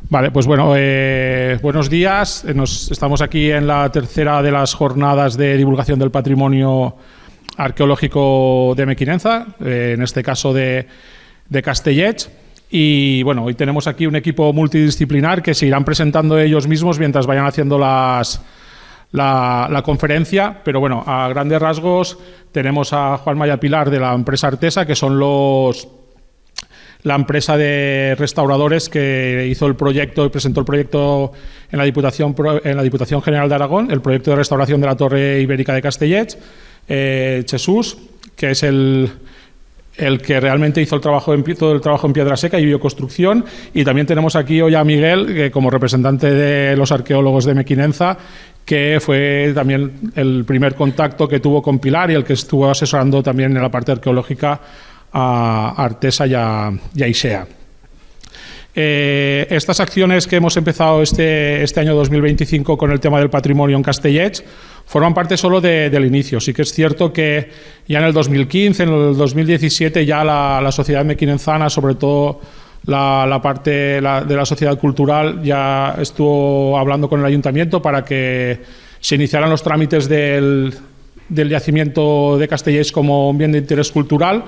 Vale, pues bueno, buenos días. Estamos aquí en la tercera de las jornadas de divulgación del patrimonio arqueológico de Mequinenza, en este caso de Castellets. Y bueno, hoy tenemos aquí un equipo multidisciplinar que se irán presentando ellos mismos mientras vayan haciendo la conferencia, pero bueno, a grandes rasgos tenemos a Juanma y a Pilar de la empresa Artesa, que son la empresa de restauradores que hizo el proyecto y presentó el proyecto en la Diputación General de Aragón, el proyecto de restauración de la Torre Ibérica de Castellets. Jesús, que es el que realmente hizo todo el trabajo en piedra seca y bioconstrucción. Y también tenemos aquí hoy a Miguel, que como representante de los arqueólogos de Mequinenza, que fue también el primer contacto que tuvo con Pilar y el que estuvo asesorando también en la parte arqueológica a Artesa y a ISEA. Estas acciones que hemos empezado este año 2025 con el tema del patrimonio en Castellets forman parte solo del inicio. Sí que es cierto que ya en el 2015, en el 2017, ya la sociedad mequinenzana, sobre todo la parte de la sociedad cultural, ya estuvo hablando con el ayuntamiento para que se iniciaran los trámites del yacimiento de Castellets como un bien de interés cultural,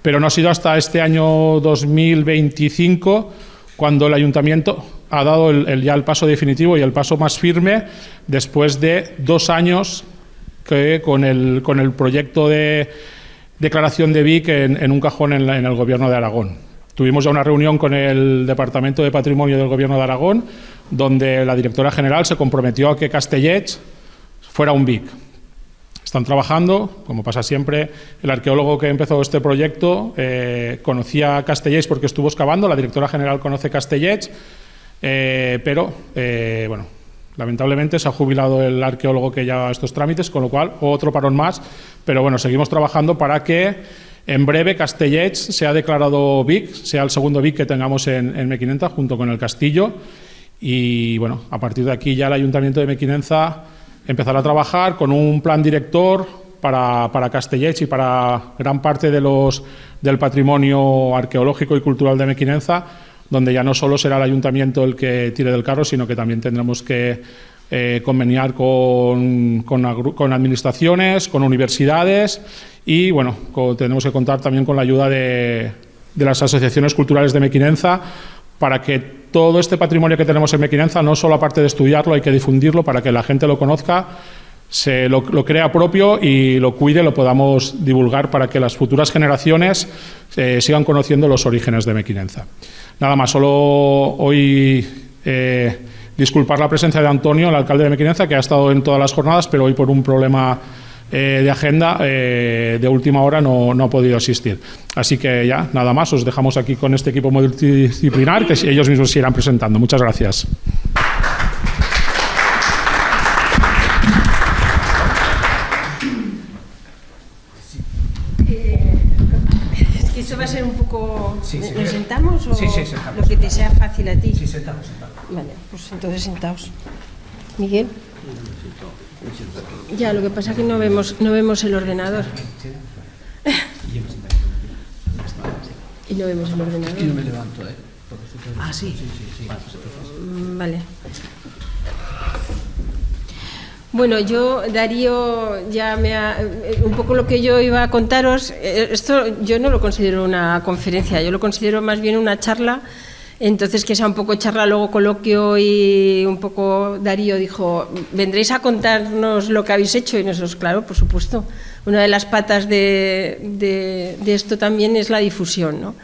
pero no ha sido hasta este año 2025 cuando el ayuntamiento ha dado ya el paso definitivo y el paso más firme, después de 2 años con el proyecto de declaración de Vic en un cajón en el Gobierno de Aragón. Tuvimos ya una reunión con el Departamento de Patrimonio del Gobierno de Aragón, donde la directora general se comprometió a que Castellets fuera un Vic. Están trabajando, como pasa siempre. El arqueólogo que empezó este proyecto conocía Castellets porque estuvo excavando, la directora general conoce Castellets, pero bueno, lamentablemente se ha jubilado el arqueólogo que lleva estos trámites, con lo cual otro parón más, pero bueno, seguimos trabajando para que en breve Castellets sea declarado Vic, sea el segundo Vic que tengamos en Mequinenza, junto con el castillo. Y bueno, a partir de aquí ya el Ayuntamiento de Mequinenza empezará a trabajar con un plan director para Castellets y para gran parte del patrimonio arqueológico y cultural de Mequinenza, donde ya no solo será el ayuntamiento el que tire del carro, sino que también tendremos que conveniar con administraciones, con universidades y bueno, tenemos que contar también con la ayuda de las asociaciones culturales de Mequinenza, para que todo este patrimonio que tenemos en Mequinenza, no solo aparte de estudiarlo, hay que difundirlo para que la gente lo conozca, se lo crea propio y lo cuide, lo podamos divulgar para que las futuras generaciones sigan conociendo los orígenes de Mequinenza. Nada más, solo hoy disculpar la presencia de Antonio, el alcalde de Mequinenza, que ha estado en todas las jornadas, pero hoy por un problema de agenda de última hora no ha podido asistir. Así que ya, nada más, os dejamos aquí con este equipo multidisciplinar que ellos mismos se irán presentando. Muchas gracias. Es que eso va a ser un poco... Sí, sí. ¿Nos sentamos o sentamos. Lo que te sea fácil a ti? Sí, sentamos. Vale, pues entonces sentaos. Miguel. Ya, lo que pasa es que no vemos el ordenador. Y no vemos el ordenador. Es que yo me levanto, ¿eh? Ah, sí. Vale. Bueno, Darío ya un poco lo que yo iba a contaros, esto yo no lo considero una conferencia, yo lo considero más bien una charla. Entonces, que sea un poco charla, luego coloquio, y un poco Darío dijo, ¿vendréis a contarnos lo que habéis hecho? Y nosotros, claro, por supuesto. Una de las patas de esto también es la difusión, ¿no?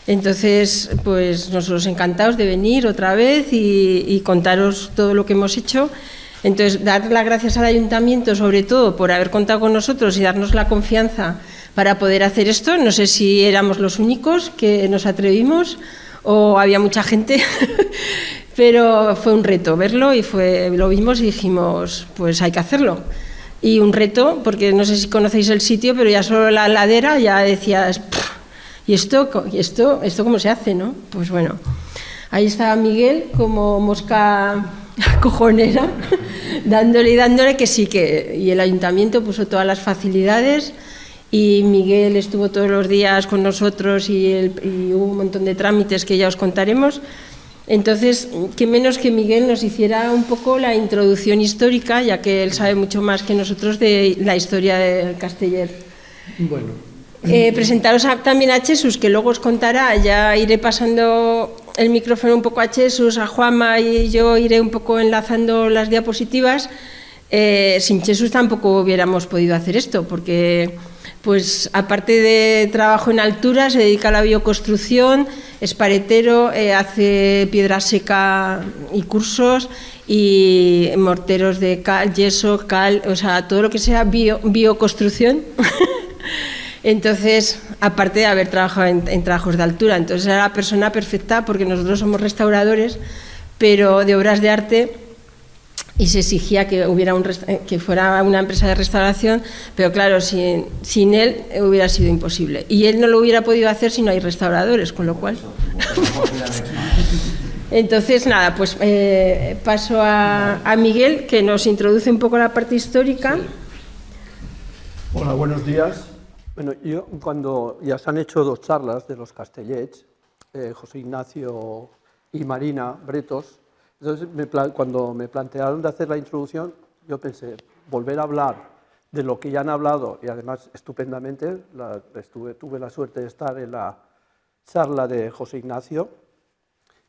Entonces, pues nosotros encantados de venir otra vez y contaros todo lo que hemos hecho. Entonces, dar las gracias al Ayuntamiento, sobre todo, por haber contado con nosotros y darnos la confianza para poder hacer esto. No sé si éramos los únicos que nos atrevimos o había mucha gente, pero fue un reto verlo y lo vimos y dijimos, pues hay que hacerlo. Y un reto, porque no sé si conocéis el sitio, pero ya solo la ladera ya decías, ¿y esto cómo se hace, no? Pues bueno, ahí estaba Miguel como mosca cojonera, dándole que sí, y el ayuntamiento puso todas las facilidades. Y Miguel estuvo todos los días con nosotros y hubo un montón de trámites que ya os contaremos. Entonces, qué menos que Miguel nos hiciera un poco la introducción histórica, ya que él sabe mucho más que nosotros de la historia del Casteller. Bueno. Presentaros también a Jesús, que luego os contará. Ya iré pasando el micrófono un poco a Jesús, a Juanma, y yo iré un poco enlazando las diapositivas. Sin Jesús tampoco hubiéramos podido hacer esto, porque pues aparte de trabajo en altura, se dedica a la bioconstrucción, es paretero, hace piedra seca y cursos, y morteros de cal, yeso, cal, o sea, todo lo que sea bioconstrucción. Entonces, aparte de haber trabajado en trabajos de altura, entonces era la persona perfecta, porque nosotros somos restauradores, pero de obras de arte, y se exigía que fuera una empresa de restauración, pero claro, sin él hubiera sido imposible. Y él no lo hubiera podido hacer si no hay restauradores, con lo cual... Entonces, nada, pues paso a Miguel, que nos introduce un poco la parte histórica. Sí. Hola, buenos días. Bueno, yo cuando ya se han hecho 2 charlas de los Castellets, José Ignacio y Marina Bretos, entonces cuando me plantearon de hacer la introducción, yo pensé, volver a hablar de lo que ya han hablado, y además estupendamente, tuve la suerte de estar en la charla de José Ignacio,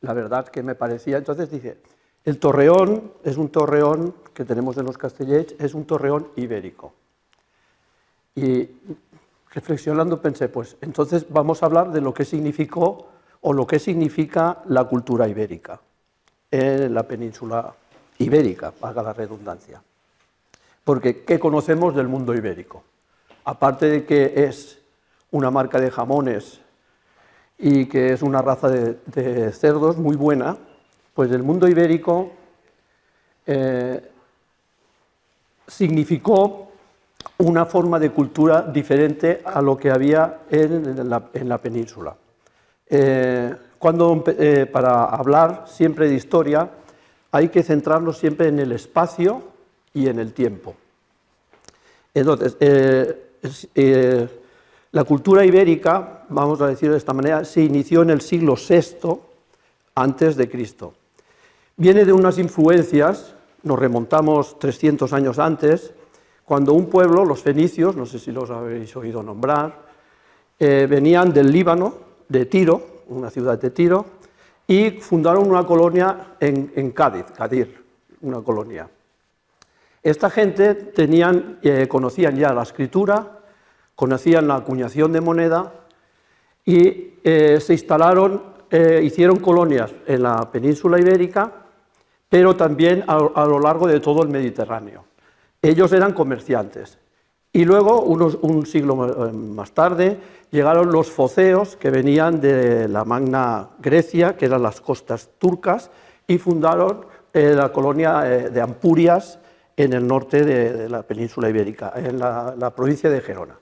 la verdad que me parecía, entonces dije, el torreón es un torreón que tenemos en los Castellets, es un torreón ibérico. Y reflexionando pensé, pues entonces vamos a hablar de lo que significó o lo que significa la cultura ibérica en la península ibérica, valga la redundancia. Porque, ¿qué conocemos del mundo ibérico? Aparte de que es una marca de jamones y que es una raza de cerdos muy buena, pues el mundo ibérico significó una forma de cultura diferente a lo que había en la península. Para hablar siempre de historia hay que centrarnos siempre en el espacio y en el tiempo. Entonces, la cultura ibérica, vamos a decirlo de esta manera, se inició en el siglo VI antes de Cristo. Viene de unas influencias, nos remontamos 300 años antes, cuando un pueblo, los fenicios, no sé si los habéis oído nombrar, venían del Líbano, de Tiro, una ciudad de Tiro, y fundaron una colonia en Cádiz, Cadir, una colonia. Esta gente conocían ya la escritura, conocían la acuñación de moneda y se instalaron, hicieron colonias en la península ibérica, pero también a lo largo de todo el Mediterráneo. Ellos eran comerciantes. Y luego, un siglo más tarde, llegaron los foceos, que venían de la Magna Grecia, que eran las costas turcas, y fundaron la colonia de Ampurias, en el norte de la península ibérica, en la provincia de Gerona.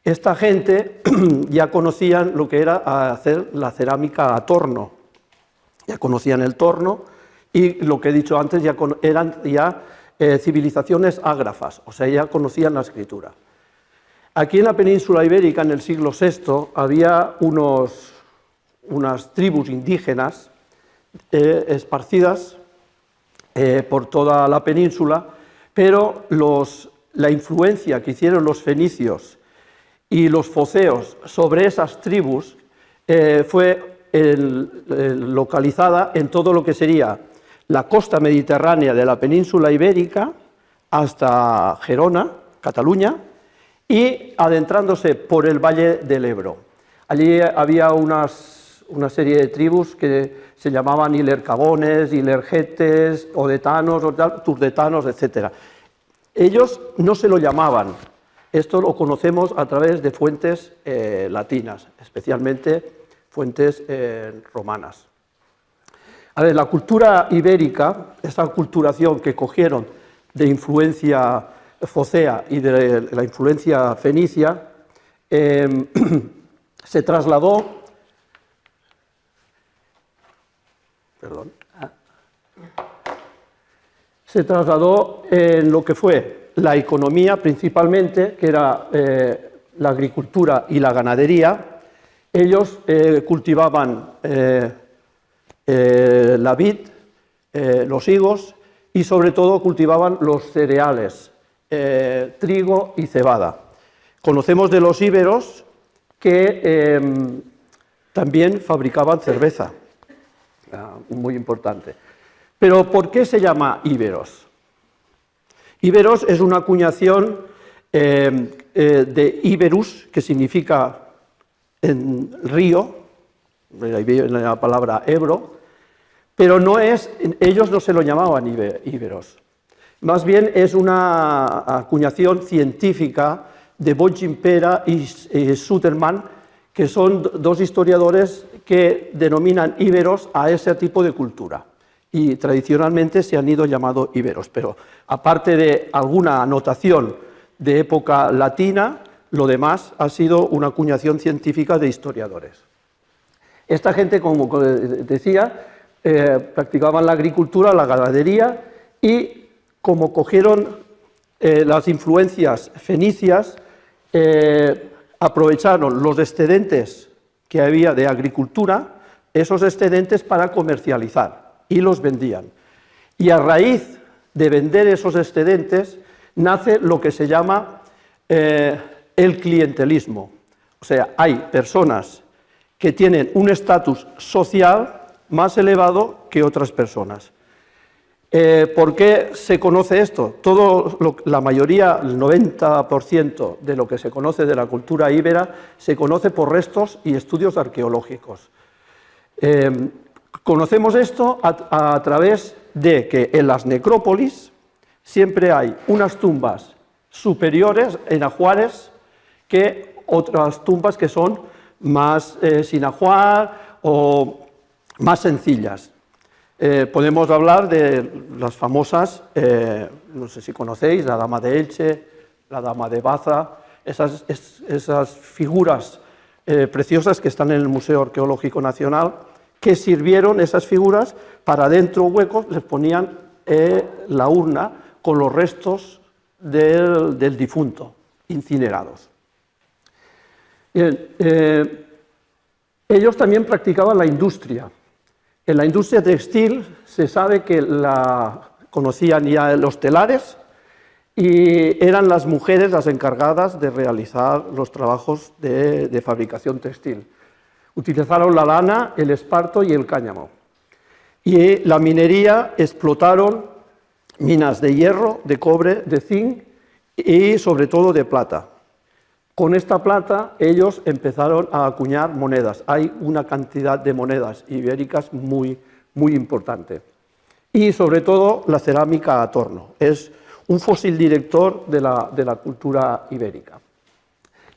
Esta gente ya conocían lo que era hacer la cerámica a torno, ya conocían el torno, y lo que he dicho antes, eran civilizaciones ágrafas, o sea, ya conocían la escritura. Aquí en la península ibérica, en el siglo VI, había unas tribus indígenas esparcidas por toda la península, pero la influencia que hicieron los fenicios y los foceos sobre esas tribus fue localizada en todo lo que sería la costa mediterránea de la península ibérica hasta Gerona, Cataluña, y adentrándose por el valle del Ebro. Allí había una serie de tribus que se llamaban ilercagones, ilergetes, odetanos, turdetanos, etc. Ellos no se lo llamaban, esto lo conocemos a través de fuentes latinas, especialmente fuentes romanas. A ver, la cultura ibérica, esa aculturación que cogieron de influencia focea y de la influencia fenicia, se trasladó en lo que fue la economía principalmente, que era la agricultura y la ganadería. Ellos cultivaban la vid, los higos y sobre todo cultivaban los cereales, trigo y cebada. Conocemos de los íberos que también fabricaban cerveza, muy importante. Pero ¿por qué se llama íberos? Íberos es una acuñación de Iberus, que significa en río, ahí viene la palabra Ebro, pero no es, ellos no se lo llamaban íberos. Más bien es una acuñación científica de Bonchimpera y Suterman, que son dos historiadores que denominan íberos a ese tipo de cultura. Y tradicionalmente se han ido llamando íberos, pero aparte de alguna anotación de época latina, lo demás ha sido una acuñación científica de historiadores. Esta gente, como decía, practicaban la agricultura, la ganadería y como cogieron las influencias fenicias, aprovecharon los excedentes que había de agricultura, esos excedentes para comercializar y los vendían. Y a raíz de vender esos excedentes nace lo que se llama el clientelismo. O sea, hay personas que tienen un estatus social más elevado que otras personas. ¿Por qué se conoce esto? La mayoría, el 90% de lo que se conoce de la cultura íbera se conoce por restos y estudios arqueológicos. Conocemos esto a través de que en las necrópolis siempre hay unas tumbas superiores en ajuares que otras tumbas que son más sin ajuar o más sencillas. Podemos hablar de las famosas, no sé si conocéis, la Dama de Elche, la Dama de Baza, esas figuras preciosas que están en el Museo Arqueológico Nacional, que sirvieron esas figuras para dentro huecos, les ponían la urna con los restos del difunto, incinerados. Ellos también practicaban la industria. En la industria textil se sabe que conocían ya los telares y eran las mujeres las encargadas de realizar los trabajos de fabricación textil. Utilizaron la lana, el esparto y el cáñamo. Y la minería explotaron minas de hierro, de cobre, de zinc y sobre todo de plata. Con esta plata ellos empezaron a acuñar monedas. Hay una cantidad de monedas ibéricas muy importante. Y sobre todo la cerámica a torno. Es un fósil director de la cultura ibérica.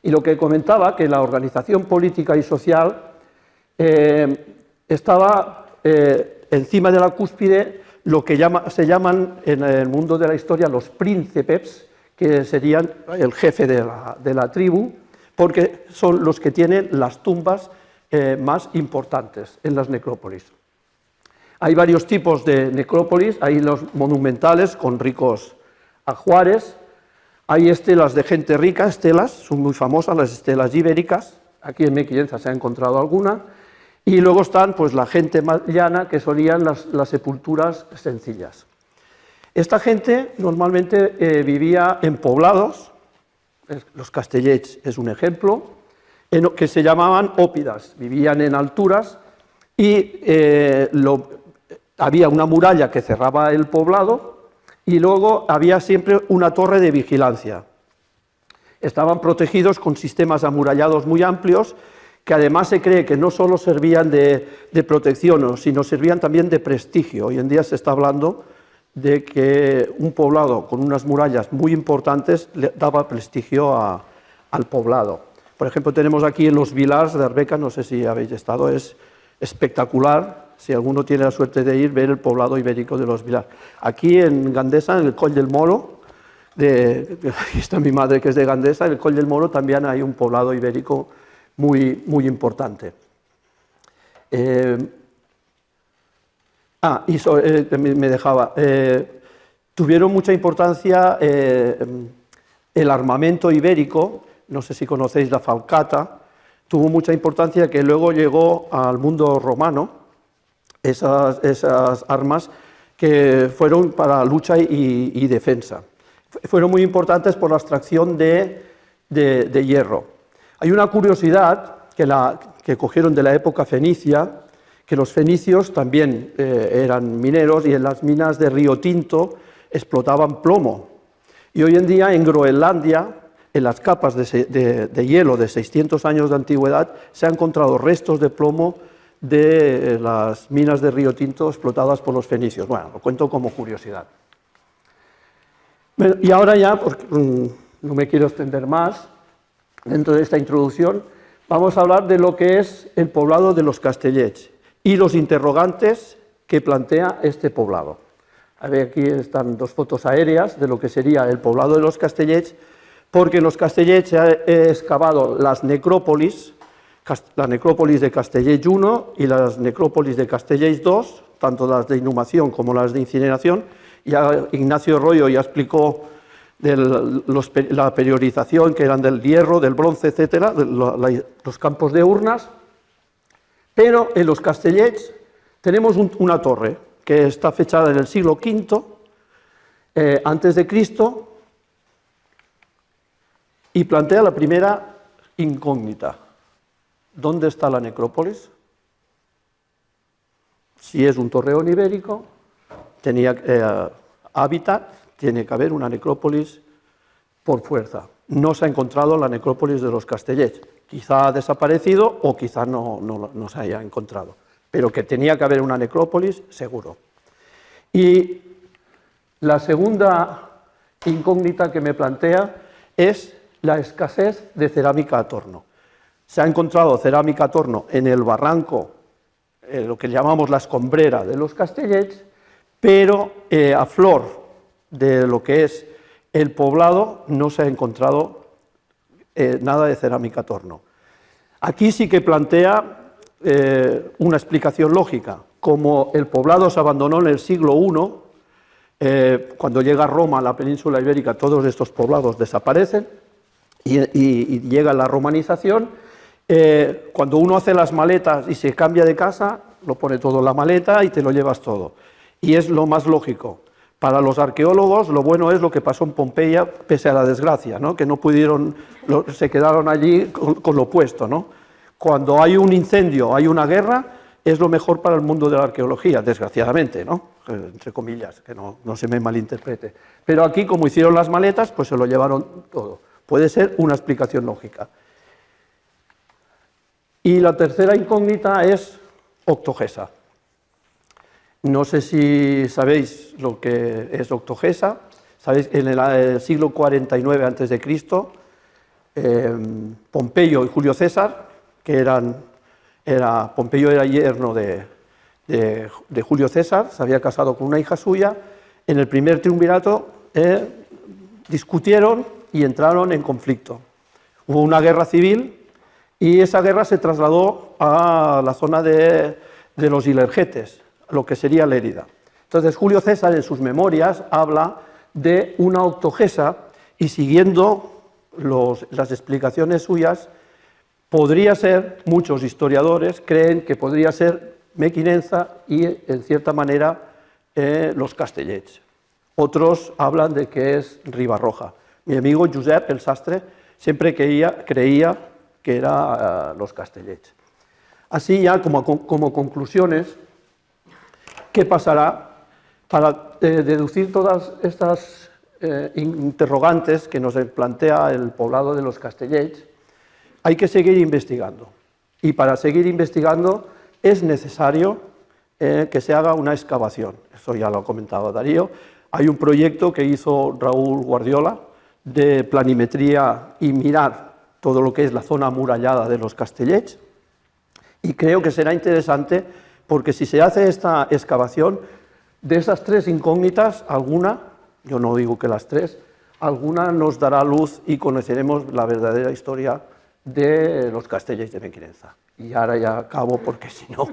Y lo que comentaba, que la organización política y social estaba encima de la cúspide lo que se llaman en el mundo de la historia los príncipes, que serían el jefe de la tribu, porque son los que tienen las tumbas más importantes en las necrópolis. Hay varios tipos de necrópolis, hay los monumentales con ricos ajuares, hay estelas de gente rica, estelas, son muy famosas las estelas ibéricas, aquí en Mequillenza se ha encontrado alguna, y luego están pues la gente más llana, que solían las sepulturas sencillas. Esta gente normalmente vivía en poblados, los castellets es un ejemplo, que se llamaban ópidas, vivían en alturas y había una muralla que cerraba el poblado y luego había siempre una torre de vigilancia. Estaban protegidos con sistemas amurallados muy amplios que además se cree que no solo servían de protección, sino servían también de prestigio. Hoy en día se está hablando de que un poblado con unas murallas muy importantes le daba prestigio al poblado. Por ejemplo, tenemos aquí en los Vilars de Arbeca, no sé si habéis estado, es espectacular, si alguno tiene la suerte de ir, ver el poblado ibérico de los Vilars. Aquí en Gandesa, en el Coll del Moro, aquí está mi madre que es de Gandesa, en el Coll del Moro también hay un poblado ibérico muy importante. Me dejaba. Tuvieron mucha importancia el armamento ibérico, no sé si conocéis la falcata, tuvo mucha importancia que luego llegó al mundo romano, esas armas que fueron para lucha y defensa. Fueron muy importantes por la extracción de hierro. Hay una curiosidad que cogieron de la época fenicia, que los fenicios también eran mineros y en las minas de Río Tinto explotaban plomo. Y hoy en día en Groenlandia, en las capas de hielo de 600 años de antigüedad, se han encontrado restos de plomo de las minas de Río Tinto explotadas por los fenicios. Bueno, lo cuento como curiosidad. Y ahora ya, porque no me quiero extender más, dentro de esta introducción, vamos a hablar de lo que es el poblado de los Castellets y los interrogantes que plantea este poblado. A ver, aquí están dos fotos aéreas de lo que sería el poblado de los Castellets, porque en los Castellets se ha excavado las necrópolis, la necrópolis de Castellets I y las necrópolis de Castellets II, tanto las de inhumación como las de incineración. Ya Ignacio Royo ya explicó la periodización, que eran del hierro, del bronce, etcétera, los campos de urnas. Pero en los Castellets tenemos una torre que está fechada en el siglo V antes de Cristo y plantea la primera incógnita. ¿Dónde está la necrópolis? Si es un torreón ibérico, tenía hábitat, tiene que haber una necrópolis por fuerza. No se ha encontrado la necrópolis de los Castellets. Quizá ha desaparecido o quizá no se haya encontrado. Pero que tenía que haber una necrópolis, seguro. Y la segunda incógnita que me plantea es la escasez de cerámica a torno. Se ha encontrado cerámica a torno en el barranco, lo que llamamos la escombrera de los Castellets, pero a flor de lo que es el poblado no se ha encontrado nada de cerámica a torno. Aquí sí que plantea una explicación lógica. Como el poblado se abandonó en el siglo I, cuando llega Roma a la península ibérica, todos estos poblados desaparecen y llega la romanización. Cuando uno hace las maletas y se cambia de casa, lo pone todo en la maleta y te lo llevas todo. Y es lo más lógico. Para los arqueólogos, lo bueno es lo que pasó en Pompeya, pese a la desgracia, ¿no? Que no pudieron, se quedaron allí con lo puesto, ¿no? Cuando hay un incendio, hay una guerra, es lo mejor para el mundo de la arqueología, desgraciadamente, ¿no? Entre comillas, que no se me malinterprete. Pero aquí, como hicieron las maletas, pues se lo llevaron todo. Puede ser una explicación lógica. Y la tercera incógnita es Octogesa. No sé si sabéis lo que es Octogesa. Sabéis, en el siglo 49 a.C., Pompeyo y Julio César, que Pompeyo era yerno de Julio César, se había casado con una hija suya. En el primer triunvirato discutieron y entraron en conflicto. Hubo una guerra civil y esa guerra se trasladó a la zona de los Ilergetes, lo que sería Lérida. Entonces Julio César en sus memorias habla de una Octogesa y siguiendo las explicaciones suyas, podría ser, muchos historiadores creen que podría ser Mequinenza y en cierta manera los Castellets. Otros hablan de que es Ribarroja. Mi amigo Josep, el sastre, siempre creía que era los Castellets. Así ya como conclusiones, ¿qué pasará? Para deducir todas estas interrogantes que nos plantea el poblado de los Castellets, hay que seguir investigando. Y para seguir investigando es necesario que se haga una excavación. Eso ya lo ha comentado Darío. Hay un proyecto que hizo Raúl Guardiola de planimetría y mirar todo lo que es la zona amurallada de los Castellets. Y creo que será interesante porque si se hace esta excavación, de esas tres incógnitas, alguna, yo no digo que las tres, alguna nos dará luz y conoceremos la verdadera historia de los Castellets de Mequinenza. Y ahora ya acabo porque si no,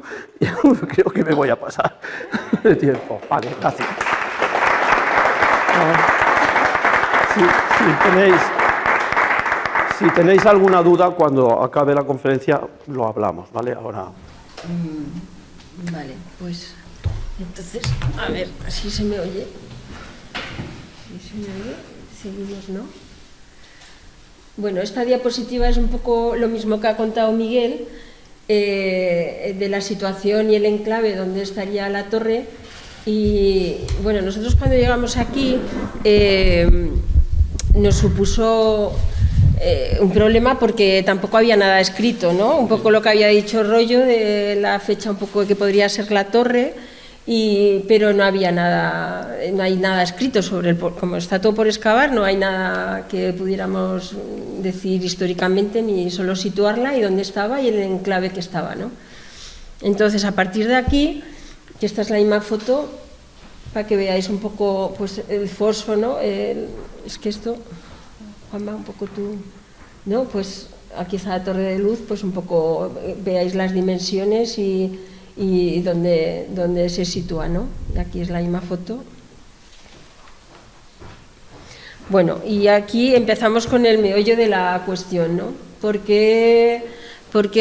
creo que me voy a pasar de tiempo. Vale, gracias. Si tenéis alguna duda, cuando acabe la conferencia lo hablamos, ¿vale? Ahora. Vale, pues entonces, a ver, así se me oye. ¿Sí se me oye? Seguimos, ¿no? Bueno, esta diapositiva es un poco lo mismo que ha contado Miguel, de la situación y el enclave donde estaría la torre. Y bueno, nosotros cuando llegamos aquí nos supuso un problema porque tampoco había nada escrito, ¿no? Un poco lo que había dicho Rollo de la fecha un poco que podría ser la torre, pero no había nada, no hay nada escrito sobre el, como está todo por excavar, no hay nada que pudiéramos decir históricamente, ni solo situarla y dónde estaba y el enclave que estaba, ¿no? Entonces, a partir de aquí, que esta es la misma foto, para que veáis un poco pues, el foso, ¿no? Es que esto, Juanma, un poco tú, ¿no? Pues aquí está la torre de luz, pues un poco veáis las dimensiones y dónde se sitúa, ¿no? Y aquí es la misma foto. Bueno, y aquí empezamos con el meollo de la cuestión, ¿no? ¿Por qué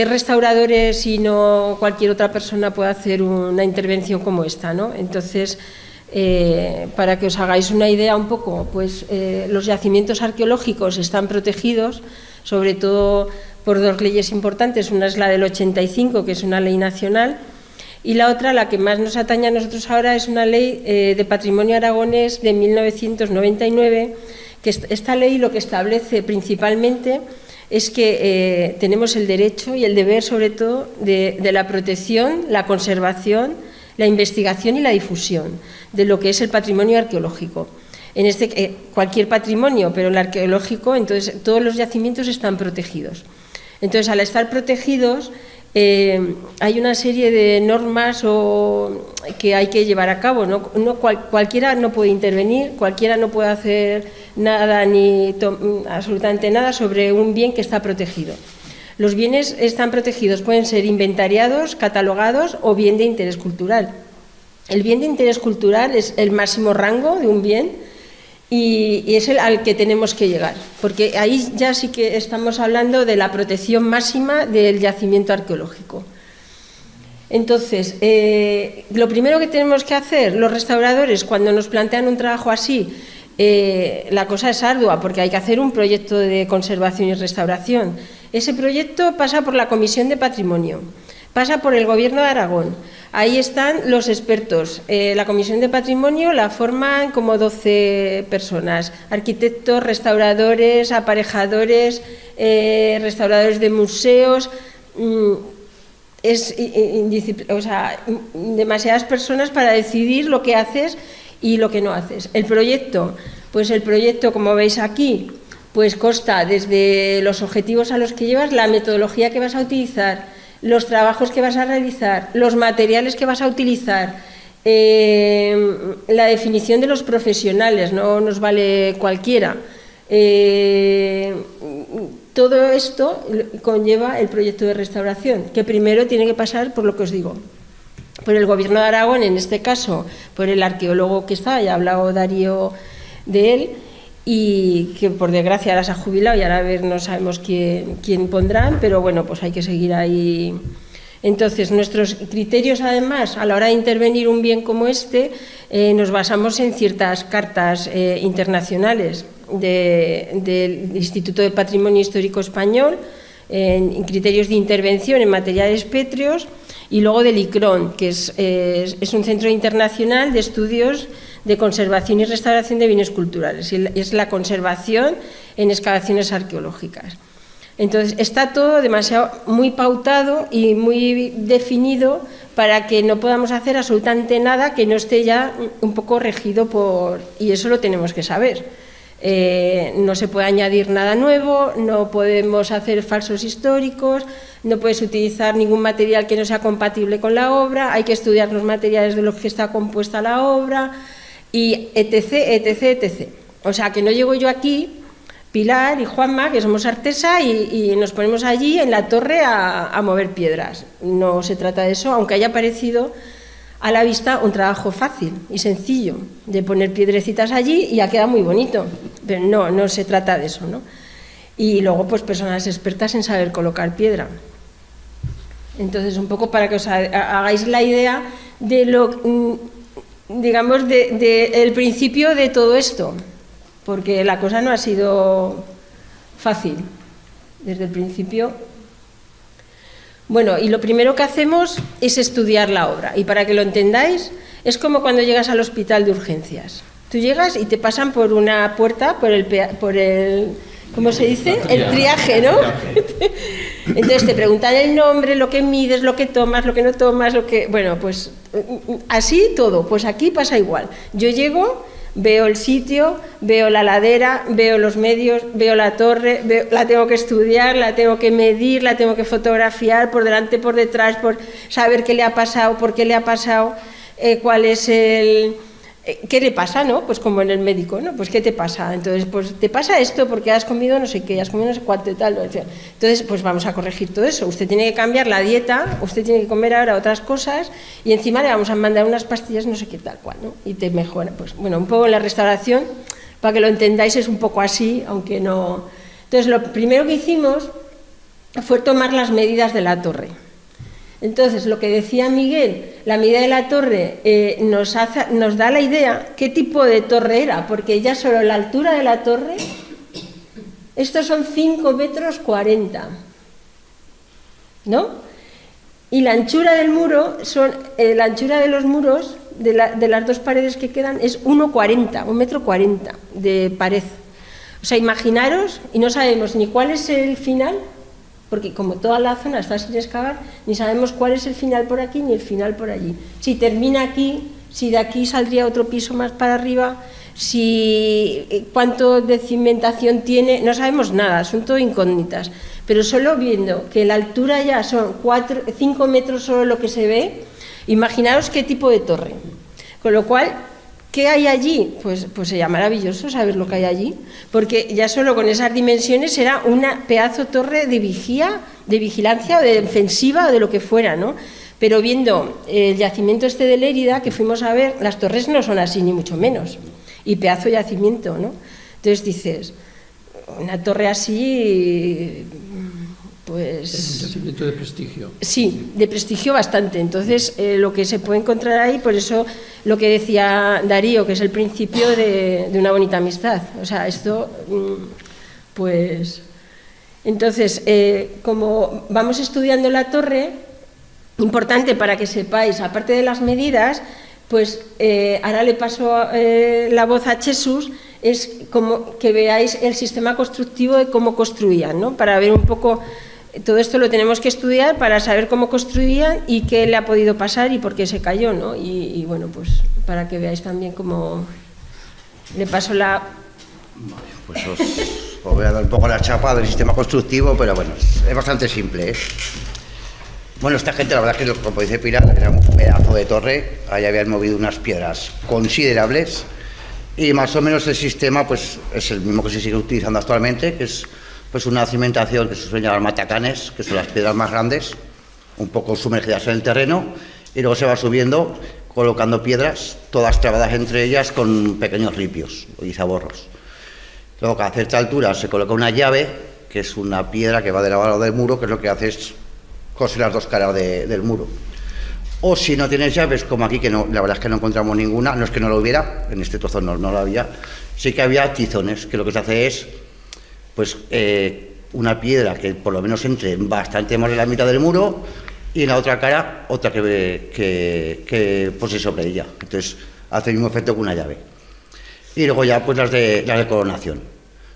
restauradores y no cualquier otra persona puede hacer una intervención como esta, ¿no? Entonces, para que os hagáis una idea un poco, pues los yacimientos arqueológicos están protegidos, sobre todo por dos leyes importantes. Una es la del 85, que es una ley nacional, y la otra, la que más nos atañe a nosotros ahora, es una ley de patrimonio aragonés de 1999, que esta ley lo que establece principalmente es que tenemos el derecho y el deber, sobre todo, de la protección, la conservación, la investigación y la difusión de lo que es el patrimonio arqueológico. En cualquier patrimonio, pero el arqueológico, entonces todos los yacimientos están protegidos. Entonces, al estar protegidos, hay una serie de normas que hay que llevar a cabo, ¿no? Cualquiera no puede intervenir, cualquiera no puede hacer nada ni absolutamente nada sobre un bien que está protegido. Los bienes están protegidos, pueden ser inventariados, catalogados o bien de interés cultural. El bien de interés cultural es el máximo rango de un bien y es el al que tenemos que llegar, porque ahí ya sí que estamos hablando de la protección máxima del yacimiento arqueológico. Entonces, lo primero que tenemos que hacer los restauradores cuando nos plantean un trabajo así, la cosa es ardua porque hay que hacer un proyecto de conservación y restauración. Ese proyecto pasa por la Comisión de Patrimonio, pasa por el Gobierno de Aragón. Ahí están los expertos. La Comisión de Patrimonio la forman como 12 personas, arquitectos, restauradores, aparejadores, restauradores de museos. Demasiadas personas para decidir lo que haces y lo que no haces. El proyecto, como veis aquí, pues consta desde los objetivos a los que llevas, la metodología que vas a utilizar, los trabajos que vas a realizar, los materiales que vas a utilizar, la definición de los profesionales, no nos vale cualquiera. Todo esto conlleva el proyecto de restauración, que primero tiene que pasar por lo que os digo, por el Gobierno de Aragón, en este caso, por el arqueólogo que está, ya ha hablado Darío de él, y que por desgracia ahora se ha jubilado y ahora a ver no sabemos quién pondrán, pero bueno, pues hay que seguir ahí. Entonces, nuestros criterios, además, a la hora de intervenir un bien como este, nos basamos en ciertas cartas internacionales del Instituto de Patrimonio Histórico Español, en criterios de intervención en materiales pétreos, y luego del ICRON, que es un centro internacional de estudios de conservación y restauración de bienes culturales, y es la conservación en excavaciones arqueológicas. Entonces, está todo muy pautado y muy definido para que no podamos hacer absolutamente nada que no esté ya un poco regido por... Y eso lo tenemos que saber. No se puede añadir nada nuevo, no podemos hacer falsos históricos, no puedes utilizar ningún material que no sea compatible con la obra, hay que estudiar los materiales de los que está compuesta la obra, y etc, etc, etc. O sea, que no llego yo aquí, Pilar y Juanma, que somos artesa, y nos ponemos allí en la torre a mover piedras. No se trata de eso, aunque haya parecido a la vista un trabajo fácil y sencillo, de poner piedrecitas allí y ya queda muy bonito. Pero no se trata de eso, ¿no? Y luego, pues, personas expertas en saber colocar piedra. Entonces, un poco para que os hagáis la idea de lo, digamos, el principio de todo esto, porque la cosa no ha sido fácil desde el principio. Bueno, y lo primero que hacemos es estudiar la obra, y para que lo entendáis, es como cuando llegas al hospital de urgencias. Tú llegas y te pasan por una puerta, por el ¿cómo se dice? El triaje, ¿no? Entonces te preguntan el nombre, lo que mides, lo que tomas, lo que no tomas, lo que... Bueno, pues así todo, pues aquí pasa igual. Yo llego, veo el sitio, veo la ladera, veo los medios, veo la torre, la tengo que estudiar, la tengo que medir, la tengo que fotografiar por delante, por detrás, por saber qué le ha pasado, por qué le ha pasado, cuál es el... ¿Qué le pasa, no? Pues como en el médico, ¿no? Pues ¿qué te pasa? Entonces, pues te pasa esto porque has comido no sé qué, has comido no sé cuánto y tal. Entonces, pues vamos a corregir todo eso. Usted tiene que cambiar la dieta, usted tiene que comer ahora otras cosas y encima le vamos a mandar unas pastillas no sé qué tal cual, ¿no? Y te mejora. Pues bueno, un poco en la restauración, para que lo entendáis, es un poco así, aunque no... Entonces, lo primero que hicimos fue tomar las medidas de la torre. Entonces, lo que decía Miguel, la medida de la torre nos da la idea qué tipo de torre era, porque ya solo la altura de la torre, estos son 5,40 metros, ¿no? Y la anchura del muro, la anchura de los muros, de las dos paredes que quedan, es 1,40 metro de pared. O sea, imaginaros, y no sabemos ni cuál es el final, porque como toda la zona está sin excavar, ni sabemos cuál es el final por aquí ni el final por allí. Si termina aquí, si de aquí saldría otro piso más para arriba, si cuánto de cimentación tiene, no sabemos nada, son todo incógnitas. Pero solo viendo que la altura ya son 5 metros solo lo que se ve, imaginaos qué tipo de torre. Con lo cual, ¿qué hay allí? Pues sería maravilloso saber lo que hay allí, porque ya solo con esas dimensiones era una pedazo torre de vigilancia o de defensiva o de lo que fuera, ¿no? Pero viendo el yacimiento este de Lérida, que fuimos a ver, las torres no son así, ni mucho menos, y pedazo de yacimiento, ¿no? Entonces dices, una torre así... Pues, es un yacimiento de prestigio. Sí, de prestigio bastante. Entonces, lo que se puede encontrar ahí, por eso lo que decía Darío, que es el principio de una bonita amistad. O sea, esto, pues... Entonces, como vamos estudiando la torre, importante para que sepáis, aparte de las medidas, pues ahora le paso la voz a Jesús, es como que veáis el sistema constructivo de cómo construían, ¿no? Para ver un poco... Todo esto lo tenemos que estudiar para saber cómo construían y qué le ha podido pasar y por qué se cayó, ¿no? Y bueno, pues para que veáis también cómo le paso la... Pues os voy a dar un poco la chapa del sistema constructivo, pero bueno, es bastante simple, ¿eh? Bueno, esta gente, la verdad es que, como dice Pilar, era un pedazo de torre, ahí habían movido unas piedras considerables y más o menos el sistema pues es el mismo que se sigue utilizando actualmente, que es pues una cimentación que se suele llamar matacanes, que son las piedras más grandes, un poco sumergidas en el terreno, y luego se va subiendo colocando piedras, todas trabadas entre ellas con pequeños ripios y zaborros. Luego a cierta altura se coloca una llave, que es una piedra que va del lado del muro, que es lo que hace es coser las dos caras del muro. O si no tienes llaves, como aquí, que no, la verdad es que no encontramos ninguna, no es que no lo hubiera, en este trozo no lo había, sí que había tizones, que lo que se hace es pues una piedra que por lo menos entre bastante más de la mitad del muro y en la otra cara otra que pose sobre ella. Entonces hace el mismo efecto que una llave. Y luego ya pues las de coronación,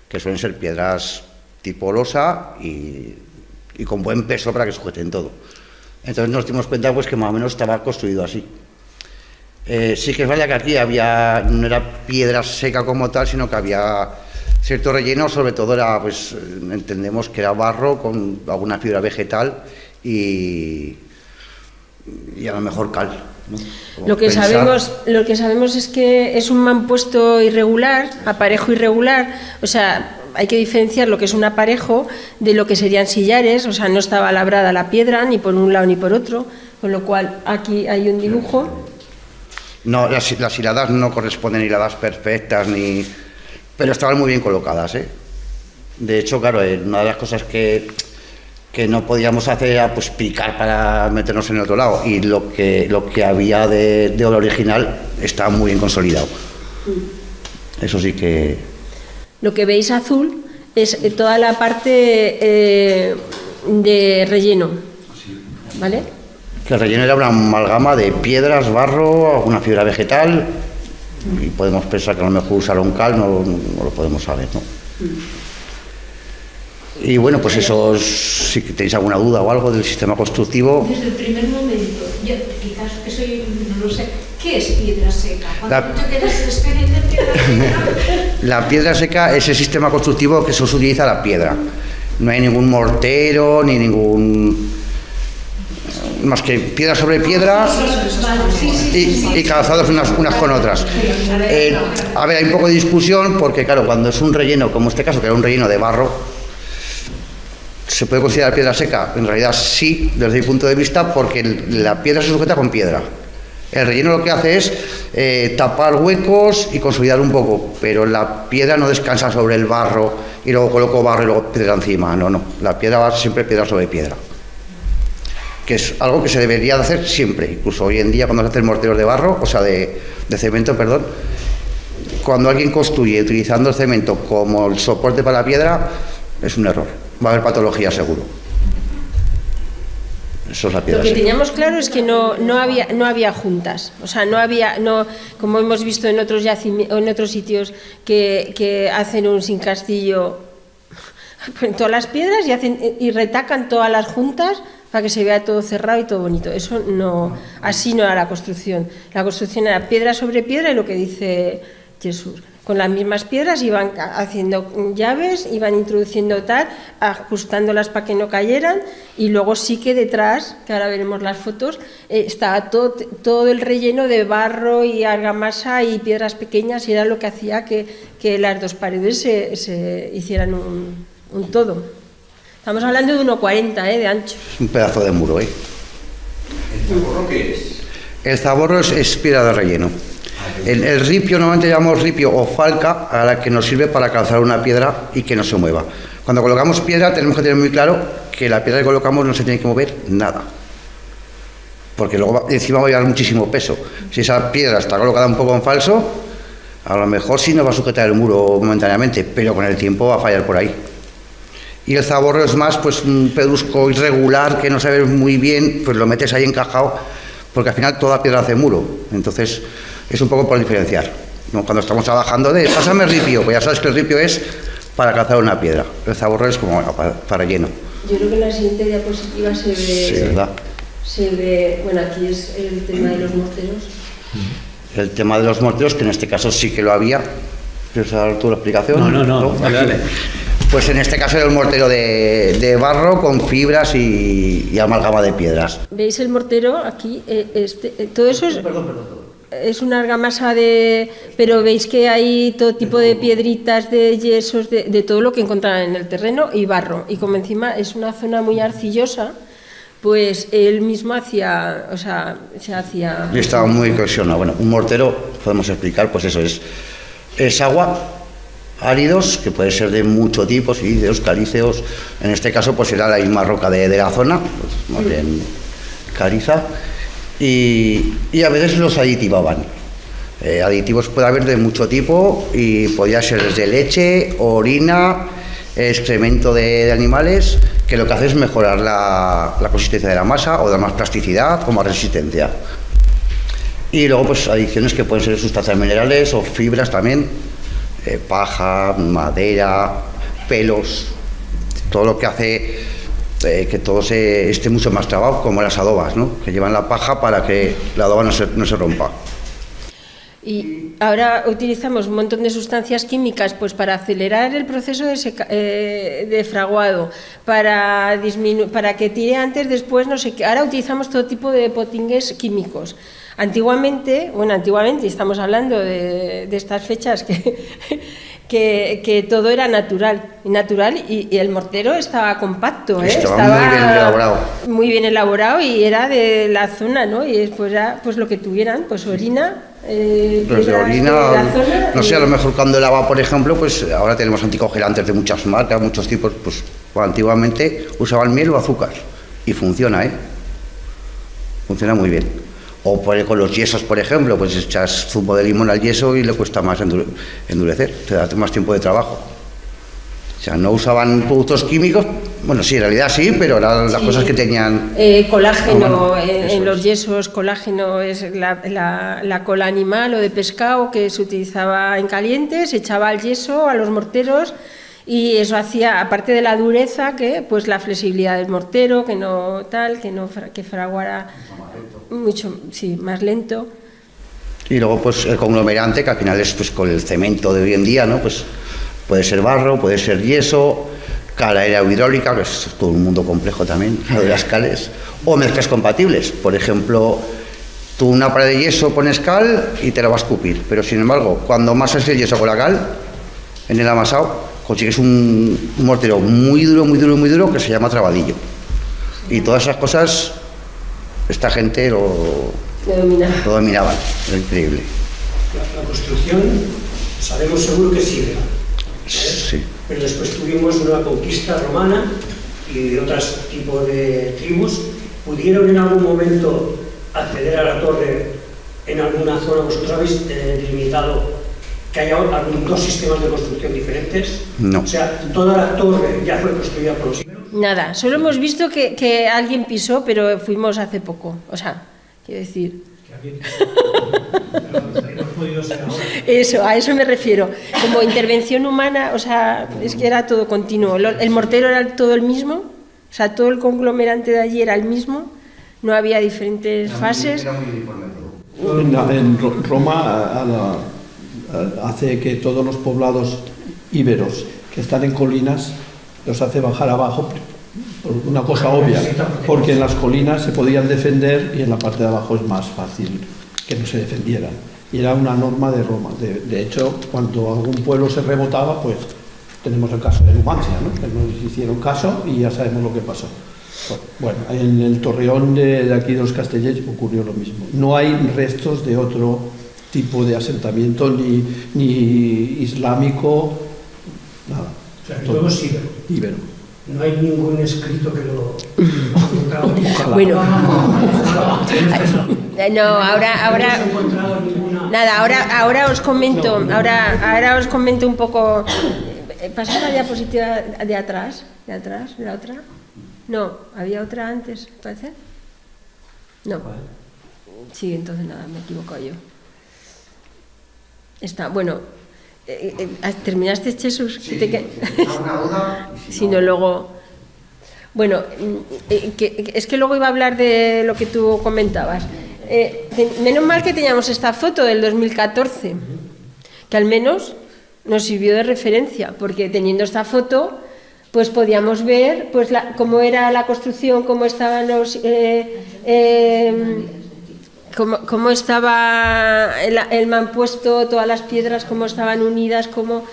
que suelen ser piedras tipo losa y con buen peso para que sujeten todo. Entonces nos dimos cuenta pues que más o menos estaba construido así. Sí que es verdad que aquí no era piedra seca como tal, sino que había cierto relleno, sobre todo era, pues entendemos que era barro con alguna fibra vegetal y a lo mejor cal, ¿no? Lo que sabemos es que es un mampuesto irregular, aparejo irregular, o sea, hay que diferenciar lo que es un aparejo de lo que serían sillares, o sea, no estaba labrada la piedra ni por un lado ni por otro, con lo cual aquí hay un dibujo. No, las hiladas no corresponden hiladas perfectas pero estaban muy bien colocadas, ¿eh? De hecho, claro, una de las cosas que que no podíamos hacer era pues picar para meternos en el otro lado, y lo que había de obra original está muy bien consolidado. Eso sí que... Lo que veis azul es toda la parte de relleno, ¿vale? Que el relleno era una amalgama de piedras, barro, alguna fibra vegetal, y podemos pensar que a lo mejor usaron cal, no lo podemos saber, ¿no? Y bueno, pues eso, si tenéis alguna duda o algo del sistema constructivo... Desde el primer momento, yo quizás eso yo no lo sé, ¿qué es piedra seca? Cuando tú te quedas experiencia en piedra seca... La piedra seca es el sistema constructivo que se utiliza la piedra. No hay ningún mortero, ni ningún... más que piedra sobre piedra y calzados unas con otras. A ver, hay un poco de discusión porque, claro, cuando es un relleno, como este caso, que era un relleno de barro, ¿se puede considerar piedra seca? En realidad sí, desde mi punto de vista, porque la piedra se sujeta con piedra. El relleno lo que hace es tapar huecos y consolidar un poco, pero la piedra no descansa sobre el barro y luego coloco barro y luego piedra encima. No, la piedra va siempre piedra sobre piedra, que es algo que se debería de hacer siempre. Incluso hoy en día, cuando se hacen morteros de barro, o sea, de cemento, perdón, cuando alguien construye utilizando el cemento como el soporte para la piedra, es un error. Va a haber patología seguro. Eso es la piedra. Lo que seca. teníamos claro es que no había juntas, o sea, como hemos visto en otros sitios que hacen un sin castillo, ponen todas las piedras y retacan todas las juntas para que se vea todo cerrado y todo bonito. Eso no, así no era la construcción. La construcción era piedra sobre piedra, y lo que dice Jesús, con las mismas piedras iban haciendo llaves, iban introduciendo tal, ajustándolas para que no cayeran, y luego sí que detrás, que ahora veremos las fotos, estaba todo el relleno de barro y argamasa y piedras pequeñas, y era lo que hacía que las dos paredes se hicieran un todo. Estamos hablando de 1,40 de ancho. Es un pedazo de muro, ¿eh? ¿El zaborro qué es? El zaborro es piedra de relleno. El ripio, normalmente llamamos ripio o falca, a la que nos sirve para calzar una piedra y que no se mueva. Cuando colocamos piedra tenemos que tener muy claro que la piedra que colocamos no se tiene que mover nada, porque luego encima va a llevar muchísimo peso. Si esa piedra está colocada un poco en falso, a lo mejor sí nos va a sujetar el muro momentáneamente, pero con el tiempo va a fallar por ahí. Y el zaborro es más pues un pedrusco irregular que no sabes muy bien, pues lo metes ahí encajado, porque al final toda piedra hace muro. Entonces es un poco por diferenciar, ¿no? Cuando estamos trabajando pásame el ripio, pues ya sabes que el ripio es para calzar una piedra, el zaborro es como bueno, para lleno. Yo creo que en la siguiente diapositiva se ve... Sí, ¿verdad? Se ve, bueno, aquí es el tema de los morteros. El tema de los morteros, que en este caso sí que lo había. ¿Quieres dar tú la explicación? No, dale. Pues en este caso era un mortero de barro con fibras y amalgama de piedras. ¿Veis el mortero aquí? Todo eso es... Es una argamasa pero veis que hay todo tipo de piedritas, de yesos, de todo lo que encontraban en el terreno, y barro. Y como encima es una zona muy arcillosa, pues él mismo se hacía... Y estaba muy cohesionado. Bueno, un mortero, podemos explicar, pues eso es agua, áridos, que puede ser de mucho tipo, silíceos, calíceos. En este caso, pues era la misma roca de la zona, pues más bien caliza. Y a veces los aditivaban. Aditivos puede haber de mucho tipo y podía ser desde leche, orina, excremento de animales, que lo que hace es mejorar la consistencia de la masa, o dar más plasticidad o más resistencia. Y luego pues adiciones que pueden ser sustancias minerales o fibras también, paja, madera, pelos, todo lo que hace que todo esté mucho más trabado, como las adobas, ¿no? Que llevan la paja para que la adoba no se rompa. Y ahora utilizamos un montón de sustancias químicas pues para acelerar el proceso de fraguado, para que tire antes, después, no sé qué. Ahora utilizamos todo tipo de potingues químicos. Antiguamente, estamos hablando de estas fechas que todo era natural y el mortero estaba compacto, estaba muy bien elaborado. Muy bien elaborado y era de la zona, ¿no? Y después era pues lo que tuvieran, pues orina. Los de orina, zona, no sé, a lo mejor cuando lava, por ejemplo, pues ahora tenemos anticongelantes de muchas marcas, muchos tipos, pues antiguamente usaban miel o azúcar y funciona, funciona muy bien. O con los yesos, por ejemplo, pues echas zumo de limón al yeso y le cuesta más endurecer, te da más tiempo de trabajo. O sea, no usaban productos químicos, bueno, sí, en realidad sí, pero eran las cosas que tenían... colágeno, en los yesos, colágeno es la cola animal o de pescado que se utilizaba en caliente, se echaba al yeso, a los morteros, y eso hacía, aparte de la dureza, que pues la flexibilidad del mortero, que fraguara mucho, sí, más lento. Y luego pues el conglomerante, que al final es pues con el cemento de hoy en día, ¿no? Pues puede ser barro, puede ser yeso, cal aerohidráulica, que es todo un mundo complejo también, lo de las cales, o mezclas compatibles. Por ejemplo, tú una pared de yeso pones cal y te la va a escupir, pero sin embargo, cuando amasas el yeso con la cal, en el amasado, consigues un mortero muy duro que se llama trabadillo. Y todas esas cosas, esta gente lo dominaba, era increíble. La construcción, sabemos seguro que sigue. Sí. Pero después tuvimos una conquista romana y de otros tipos de tribus. ¿Pudieron en algún momento acceder a la torre en alguna zona? ¿Vosotros habéis delimitado que haya dos sistemas de construcción diferentes? No. O sea, toda la torre ya fue construida por los íberos. Nada, solo hemos visto que alguien pisó, pero fuimos hace poco. O sea, quiero decir... Eso, a eso me refiero. Como intervención humana, o sea, es que era todo continuo. El mortero era todo el mismo, o sea, todo el conglomerante de allí era el mismo, no había diferentes fases. En Roma hace que todos los poblados íberos que están en colinas los hace bajar abajo por una cosa obvia, porque en las colinas se podían defender y en la parte de abajo es más fácil que no se defendieran. Y era una norma de Roma. De hecho, cuando algún pueblo se rebotaba, pues tenemos el caso de Numancia, ¿no? Que nos hicieron caso y ya sabemos lo que pasó. Bueno, en el Torreón de aquí de los Castellers ocurrió lo mismo. No hay restos de otro tipo de asentamiento, ni islámico, nada. O sea, todo es íbero. No hay ningún escrito que lo... Bueno, no, ahora os comento, ahora os comento un poco. ¿Pasar la diapositiva de atrás? ¿De atrás? ¿De la otra? No, había otra antes, ¿parece? No. Sí, entonces nada, me he equivocado yo. Está, bueno. ¿Terminaste, Jesús? Sí, ¿alguna duda? Si no, luego... Bueno, es que luego iba a hablar de lo que tú comentabas. Menos mal que teníamos esta foto del 2014, que al menos nos sirvió de referencia, porque teniendo esta foto, pues podíamos ver pues cómo era la construcción, cómo estaban los... Cómo estaba el mampuesto, todas las piedras, cómo estaban unidas, cómo...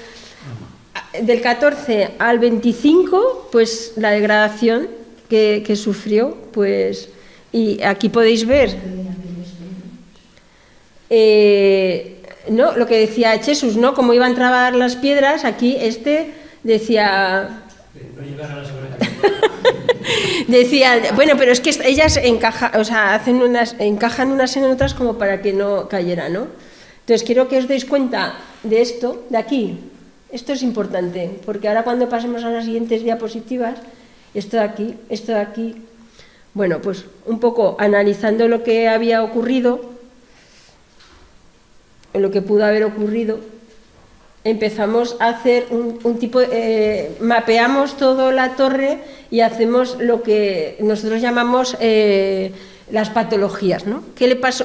Del 14 al 25, pues la degradación que sufrió, pues... Y aquí podéis ver... no, lo que decía Jesús, ¿no? Cómo iban a trabar las piedras, aquí decía... No llegar a la seguridad. Decía, bueno, pero es que ellas encajan, o sea, encajan unas en otras como para que no cayera, ¿no? Entonces quiero que os deis cuenta de esto, de aquí. Esto es importante, porque ahora cuando pasemos a las siguientes diapositivas, esto de aquí, bueno, pues un poco analizando lo que había ocurrido, lo que pudo haber ocurrido, empezamos a hacer un tipo, mapeamos toda la torre y hacemos lo que nosotros llamamos las patologías, ¿no?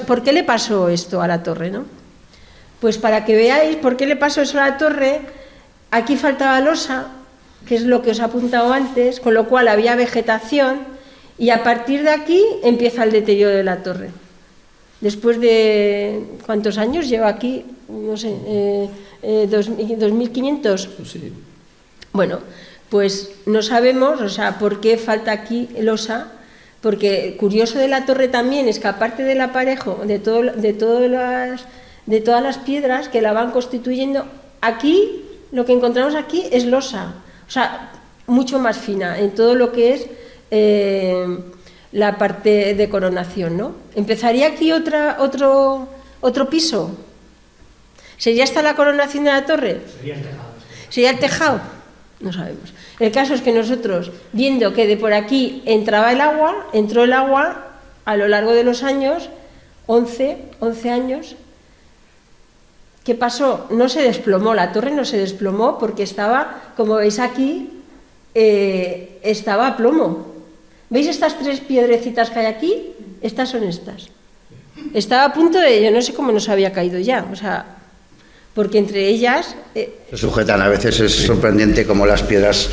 ¿Por qué le pasó esto a la torre, no? Pues para que veáis por qué le pasó eso a la torre, aquí faltaba losa, que es lo que os he apuntado antes, con lo cual había vegetación y a partir de aquí empieza el deterioro de la torre. después de, ¿cuántos años lleva aquí? No sé, 2500. Sí. Bueno, pues no sabemos, o sea, por qué falta aquí losa, porque curioso de la torre también es que aparte del aparejo de todas las piedras que la van constituyendo, aquí, lo que encontramos aquí es losa, o sea, mucho más fina en todo lo que es la parte de coronación, ¿no? ¿Empezaría aquí otro piso? ¿Sería esta la coronación de la torre? Sería el tejado. ¿Sería el tejado? No sabemos. El caso es que nosotros, viendo que de por aquí entró el agua a lo largo de los años, 11 años, ¿qué pasó? No se desplomó, la torre no se desplomó porque estaba, como veis aquí, estaba a plomo. ¿Veis estas 3 piedrecitas que hay aquí? Estas son estas. Estaba a punto de, yo no sé cómo nos había caído ya, o sea, porque entre ellas... Se sujetan, a veces es sorprendente como las piedras,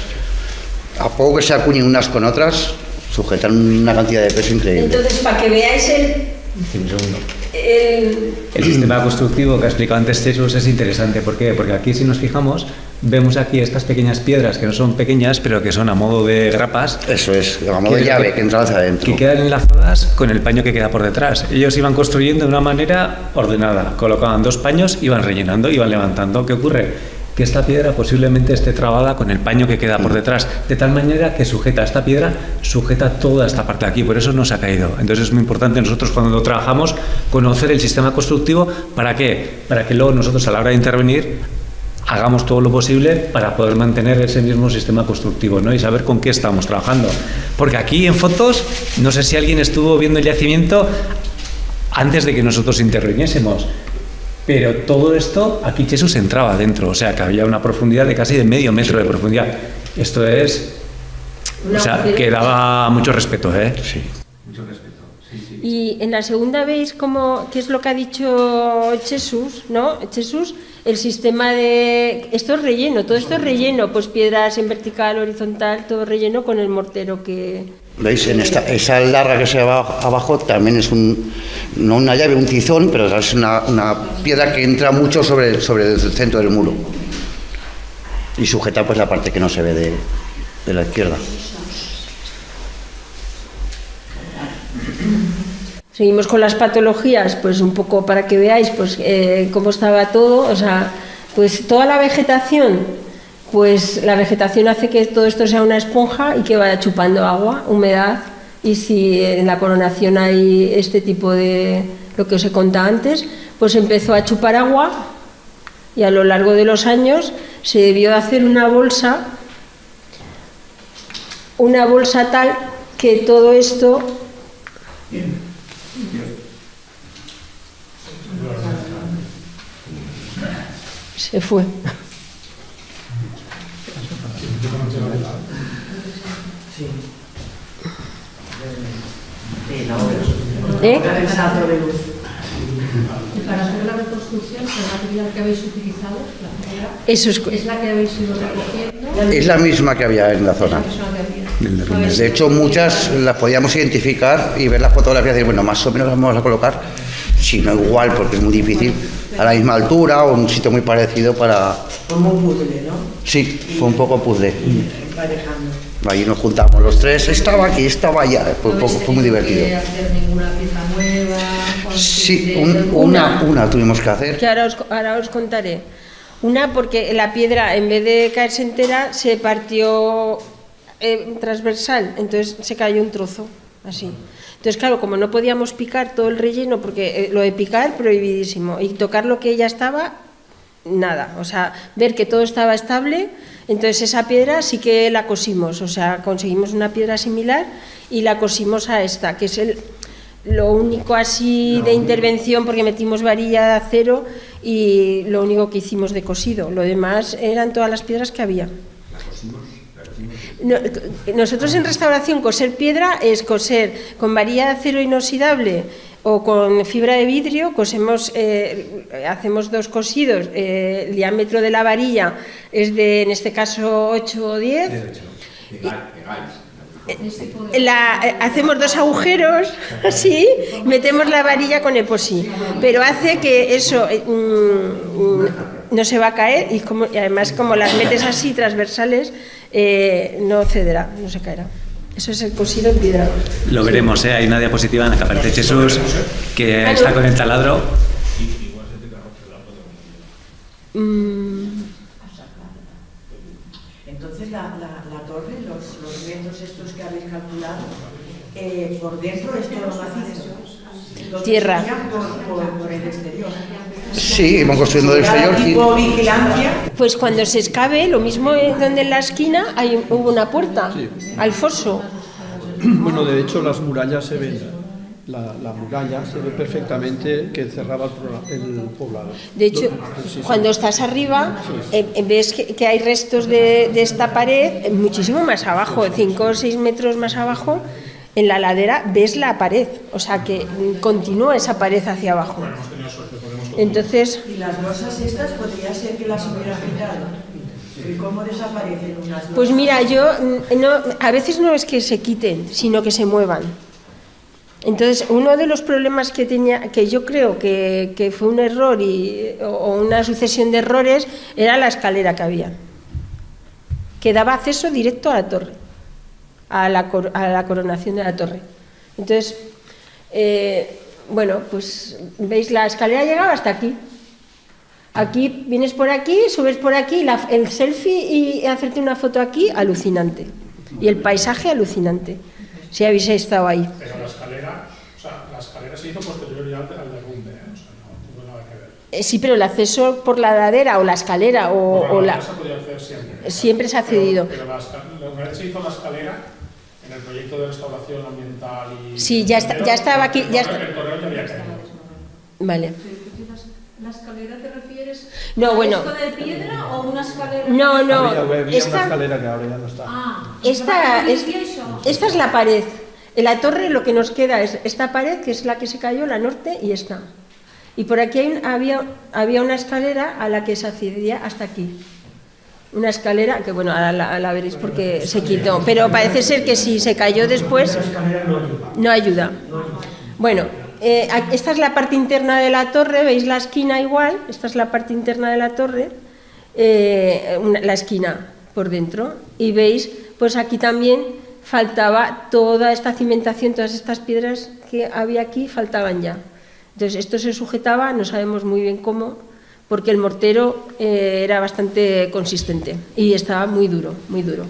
a poco que se acuñen unas con otras, sujetan una cantidad de peso increíble. Entonces, para que veáis el sistema constructivo que ha explicado antes Jesús es interesante. ¿Por qué? Porque aquí, si nos fijamos, vemos aquí estas pequeñas piedras que no son pequeñas, pero que son a modo de grapas. Eso es, a modo de llave que entra hacia adentro. Que quedan enlazadas con el paño que queda por detrás. Ellos iban construyendo de una manera ordenada. Colocaban 2 paños, iban rellenando, iban levantando. ¿Qué ocurre? Que esta piedra posiblemente esté trabada con el paño que queda por detrás, de tal manera que sujeta esta piedra, sujeta toda esta parte de aquí, por eso no se ha caído. Entonces es muy importante nosotros cuando trabajamos conocer el sistema constructivo. ¿Para qué? Para que luego nosotros a la hora de intervenir hagamos todo lo posible para poder mantener ese mismo sistema constructivo, ¿no? Y saber con qué estamos trabajando. Porque aquí en fotos, no sé si alguien estuvo viendo el yacimiento antes de que nosotros interviniésemos. Pero todo esto, aquí Jesús entraba dentro, o sea, que había una profundidad de casi de medio metro de profundidad. Esto es... O sea, que daba mucho respeto, ¿eh? Sí. Mucho respeto. Sí, sí. Y en la segunda veis qué es lo que ha dicho Jesús, ¿no? Jesús, el sistema de... Esto es relleno, todo esto es relleno, pues piedras en vertical, horizontal, todo relleno con el mortero que... ¿Veis? En esa larga que se va abajo también es no una llave, un tizón, pero es una piedra que entra mucho sobre el centro del muro y sujeta pues la parte que no se ve de la izquierda. Seguimos con las patologías, pues un poco para que veáis pues cómo estaba todo, o sea, pues toda la vegetación. Pues la vegetación hace que todo esto sea una esponja y que vaya chupando agua, humedad, y si en la coronación hay este tipo de, lo que os he contado antes, pues empezó a chupar agua y a lo largo de los años se debió hacer una bolsa tal que todo esto... Se fue. ¿Eh? Para hacer la reconstrucción, el material que habéis utilizado, la piedra, eso es la que habéis ido recogiendo. Es la misma que había en la zona. De hecho, muchas las podíamos identificar y ver las fotografías y decir, bueno, más o menos las vamos a colocar, si no igual, porque es muy difícil, a la misma altura o en un sitio muy parecido para... Como un puzzle, ¿no? Sí, fue un poco puzzle. Emparejando. Ahí nos juntamos los 3, estaba aquí, estaba allá, fue muy divertido. ¿No hacer ninguna pieza nueva? Sí, una tuvimos que hacer. Que ahora os contaré. Una, porque la piedra, en vez de caerse entera, se partió transversal, entonces se cayó un trozo, así. Entonces, claro, como no podíamos picar todo el relleno, porque lo de picar, prohibidísimo, y tocar lo que ya estaba, nada. O sea, ver que todo estaba estable, entonces esa piedra sí que la cosimos, o sea, conseguimos una piedra similar y la cosimos a esta, que es lo único así de intervención, porque metimos varilla de acero y lo único que hicimos de cosido. Lo demás eran todas las piedras que había. Nosotros en restauración coser piedra es coser con varilla de acero inoxidable o con fibra de vidrio, cosemos, hacemos 2 cosidos, el diámetro de la varilla es de, en este caso, 8 o 10. hacemos 2 agujeros, así, metemos la varilla con epoxi, pero hace que eso no se va a caer y además como las metes así transversales, no cederá, no se caerá. Eso es el cosido en piedra. Lo veremos, hay una diapositiva en la que aparece Jesús, que está con el taladro. Entonces la torre, los metros estos que habéis calculado, por dentro es todo macizo. Tierra. Por el exterior. Sí, hemos construido el exterior. Tipo vigilancia. Pues cuando se excave, lo mismo donde en la esquina hubo una puerta, al foso. Bueno, de hecho las murallas se ven. La muralla se ve perfectamente que encerraba el poblado. De hecho, cuando estás arriba, ves que hay restos de esta pared muchísimo más abajo, 5 o 6 metros más abajo, en la ladera ves la pared, o sea que continúa esa pared hacia abajo. Entonces, ¿Y las losas estas podría ser que las hubiera quitado? ¿Y cómo desaparecen unas losas? pues mira, a veces no es que se quiten, sino que se muevan. Entonces, uno de los problemas que yo creo que fue un error o una sucesión de errores, era la escalera que había, que daba acceso directo a la torre, a la coronación de la torre. Entonces, bueno, pues veis, la escalera llegaba hasta aquí. Aquí vienes por aquí, subes por aquí, el selfie y hacerte una foto aquí, alucinante. Y el paisaje, alucinante. Si habéis estado ahí. Pero la escalera se hizo posterior ya al derrumbe, o sea, no tuvo nada que ver. Sí, pero el acceso por la ladera o la escalera se podía hacer siempre. Siempre se ha cedido. Pero una vez se hizo la escalera, en el proyecto de restauración ambiental y... Sí, ya estaba aquí. El correo ya había caído. Vale. ¿La escalera te refieres No, a bueno. esto de piedra o una escalera? No. Había una escalera que ahora ya no está. Esta es la pared. En la torre lo que nos queda es esta pared, que es la que se cayó, la norte, y esta. Y por aquí había una escalera a la que se accedía hasta aquí. Una escalera que, bueno, ahora la veréis porque se quitó. Pero parece ser que si se cayó después, no ayuda. Bueno, esta es la parte interna de la torre, veis la esquina igual, esta es la parte interna de la torre, la esquina por dentro. Y veis, pues aquí también faltaba toda esta cimentación, todas estas piedras que había aquí faltaban ya. Entonces esto se sujetaba, no sabemos muy bien cómo, porque el mortero era bastante consistente y estaba muy duro, muy duro.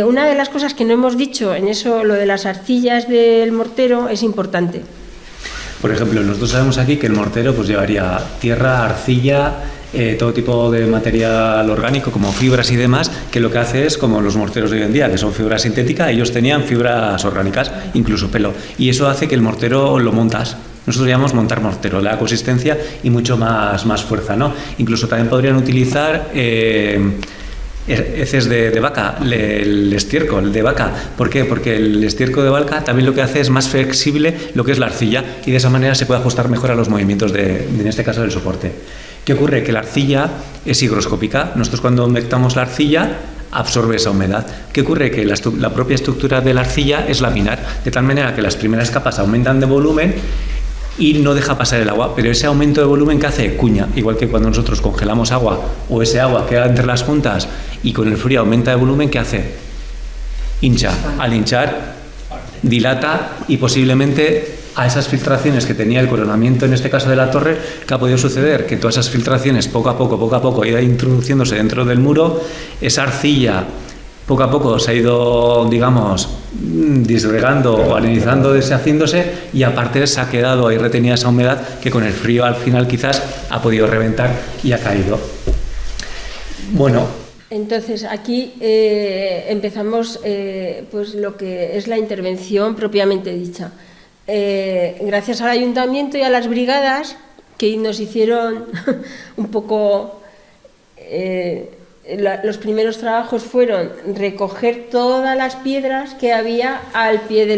Una de las cosas que no hemos dicho en eso, lo de las arcillas del mortero, es importante. Por ejemplo, nosotros sabemos aquí que el mortero pues llevaría tierra, arcilla, todo tipo de material orgánico como fibras y demás, que lo que hace es como los morteros de hoy en día, que son fibra sintética, ellos tenían fibras orgánicas, incluso pelo, y eso hace que el mortero lo montas. Nosotros llamamos montar mortero, le da consistencia y mucho más fuerza, ¿no? Incluso también podrían utilizar heces de vaca, el estiércol de vaca. ¿Por qué? Porque el estiércol de vaca también lo que hace es más flexible lo que es la arcilla y de esa manera se puede ajustar mejor a los movimientos en este caso del soporte. ¿Qué ocurre? Que la arcilla es higroscópica. Nosotros cuando humectamos la arcilla absorbe esa humedad. ¿Qué ocurre? Que la propia estructura de la arcilla es laminar, de tal manera que las primeras capas aumentan de volumen y no deja pasar el agua, pero ese aumento de volumen que hace cuña, igual que cuando nosotros congelamos agua o ese agua queda entre las juntas y con el frío aumenta de volumen, ¿qué hace? Hincha. Al hinchar dilata y posiblemente a esas filtraciones que tenía el coronamiento, en este caso de la torre, ¿qué ha podido suceder? Que todas esas filtraciones poco a poco iban introduciéndose dentro del muro, esa arcilla poco a poco se ha ido, digamos, disgregando o arenizando, deshaciéndose, y aparte se ha quedado ahí retenida esa humedad que con el frío al final quizás ha podido reventar y ha caído. Bueno. Entonces aquí empezamos pues lo que es la intervención propiamente dicha. Gracias al ayuntamiento y a las brigadas que nos hicieron un poco... los primeros trabajos fueron recoger todas las piedras que había al pie de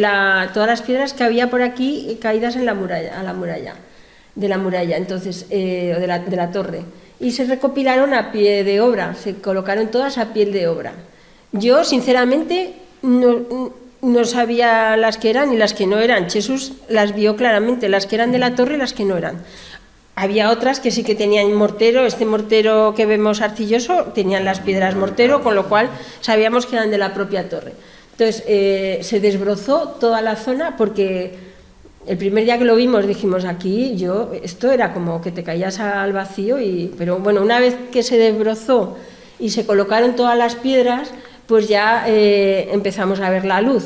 todas las piedras que había por aquí caídas en la muralla, de la muralla, entonces de la torre, y se recopilaron a pie de obra, se colocaron todas a pie de obra. Yo sinceramente no sabía las que eran y las que no eran. Jesús las vio claramente, las que eran de la torre y las que no eran. Había otras que sí que tenían mortero, este mortero que vemos arcilloso, tenían las piedras mortero, con lo cual sabíamos que eran de la propia torre. Entonces se desbrozó toda la zona porque el primer día que lo vimos dijimos aquí, esto era como que te caías al vacío, pero bueno, una vez que se desbrozó y se colocaron todas las piedras, pues ya empezamos a ver la luz.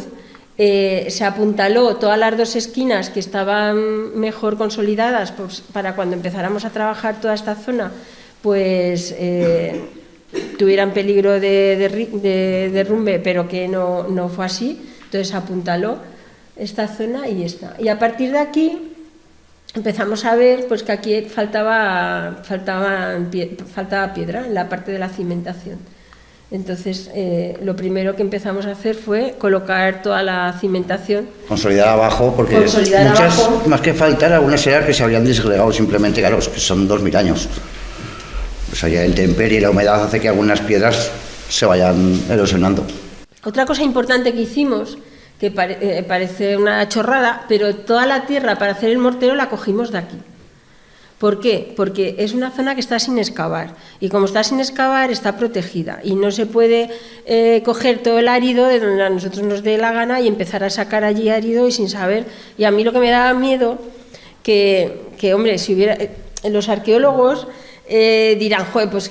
Se apuntaló todas las dos esquinas que estaban mejor consolidadas, pues, para cuando empezáramos a trabajar toda esta zona, pues tuvieran peligro de derrumbe, pero que no fue así. Entonces se apuntaló esta zona y esta. Y a partir de aquí empezamos a ver pues que aquí faltaba piedra en la parte de la cimentación. Entonces, lo primero que empezamos a hacer fue colocar toda la cimentación. Consolidar abajo, porque muchas, más que faltar, algunas eran que se habían desgregado simplemente, claro, que son 2000 años. Pues allá la intemperie y la humedad hace que algunas piedras se vayan erosionando. Otra cosa importante que hicimos, que parece una chorrada, pero toda la tierra para hacer el mortero la cogimos de aquí. ¿Por qué? Porque es una zona que está sin excavar y como está sin excavar está protegida y no se puede coger todo el árido de donde a nosotros nos dé la gana y empezar a sacar allí árido y sin saber. Y a mí lo que me daba miedo que hombre, si hubiera los arqueólogos dirán, joder, pues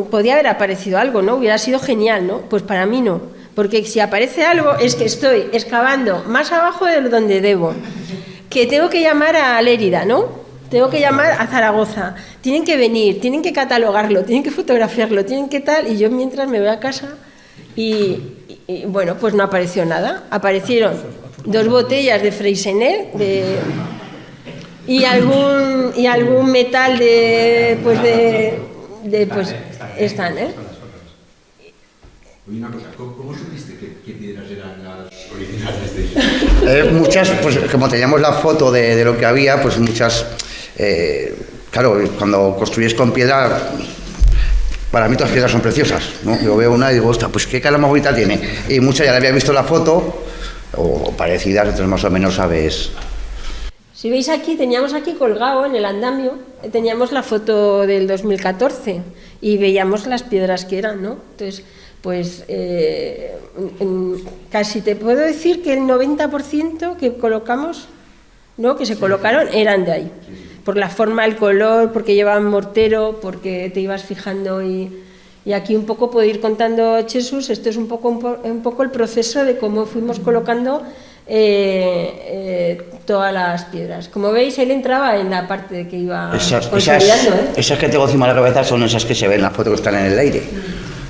podía haber aparecido algo, ¿no? Hubiera sido genial, ¿no? Pues para mí no, porque si aparece algo es que estoy excavando más abajo de donde debo, que tengo que llamar a Lérida, ¿no? Tengo que llamar a Zaragoza, tienen que venir, tienen que catalogarlo, tienen que fotografiarlo, tienen que tal, y yo mientras me voy a casa y bueno, pues no apareció nada. Aparecieron 2 botellas de Freixenet y algún metal pues están, ¿eh? Oye, una cosa, ¿cómo supiste qué piedras eran las originales de ellos? Muchas, pues como teníamos la foto de lo que había, pues muchas... claro, cuando construyes con piedra, para mí todas las piedras son preciosas, ¿no? Yo veo una y digo, ostras, pues qué cara más bonita tiene. Y muchas ya le había visto la foto, o parecidas, entonces más o menos sabes. Si veis aquí, teníamos aquí colgado en el andamio, teníamos la foto del 2014 y veíamos las piedras que eran, ¿no? Entonces, pues casi te puedo decir que el 90% que colocamos, ¿no? Que se colocaron eran de ahí. Por la forma, el color, porque llevaban mortero, porque te ibas fijando y aquí un poco puedo ir contando Jesús, esto es un poco el proceso de cómo fuimos colocando todas las piedras. Como veis, él entraba en la parte que iba consolidando. Esas que tengo encima de la cabeza son esas que se ven en las fotos que están en el aire.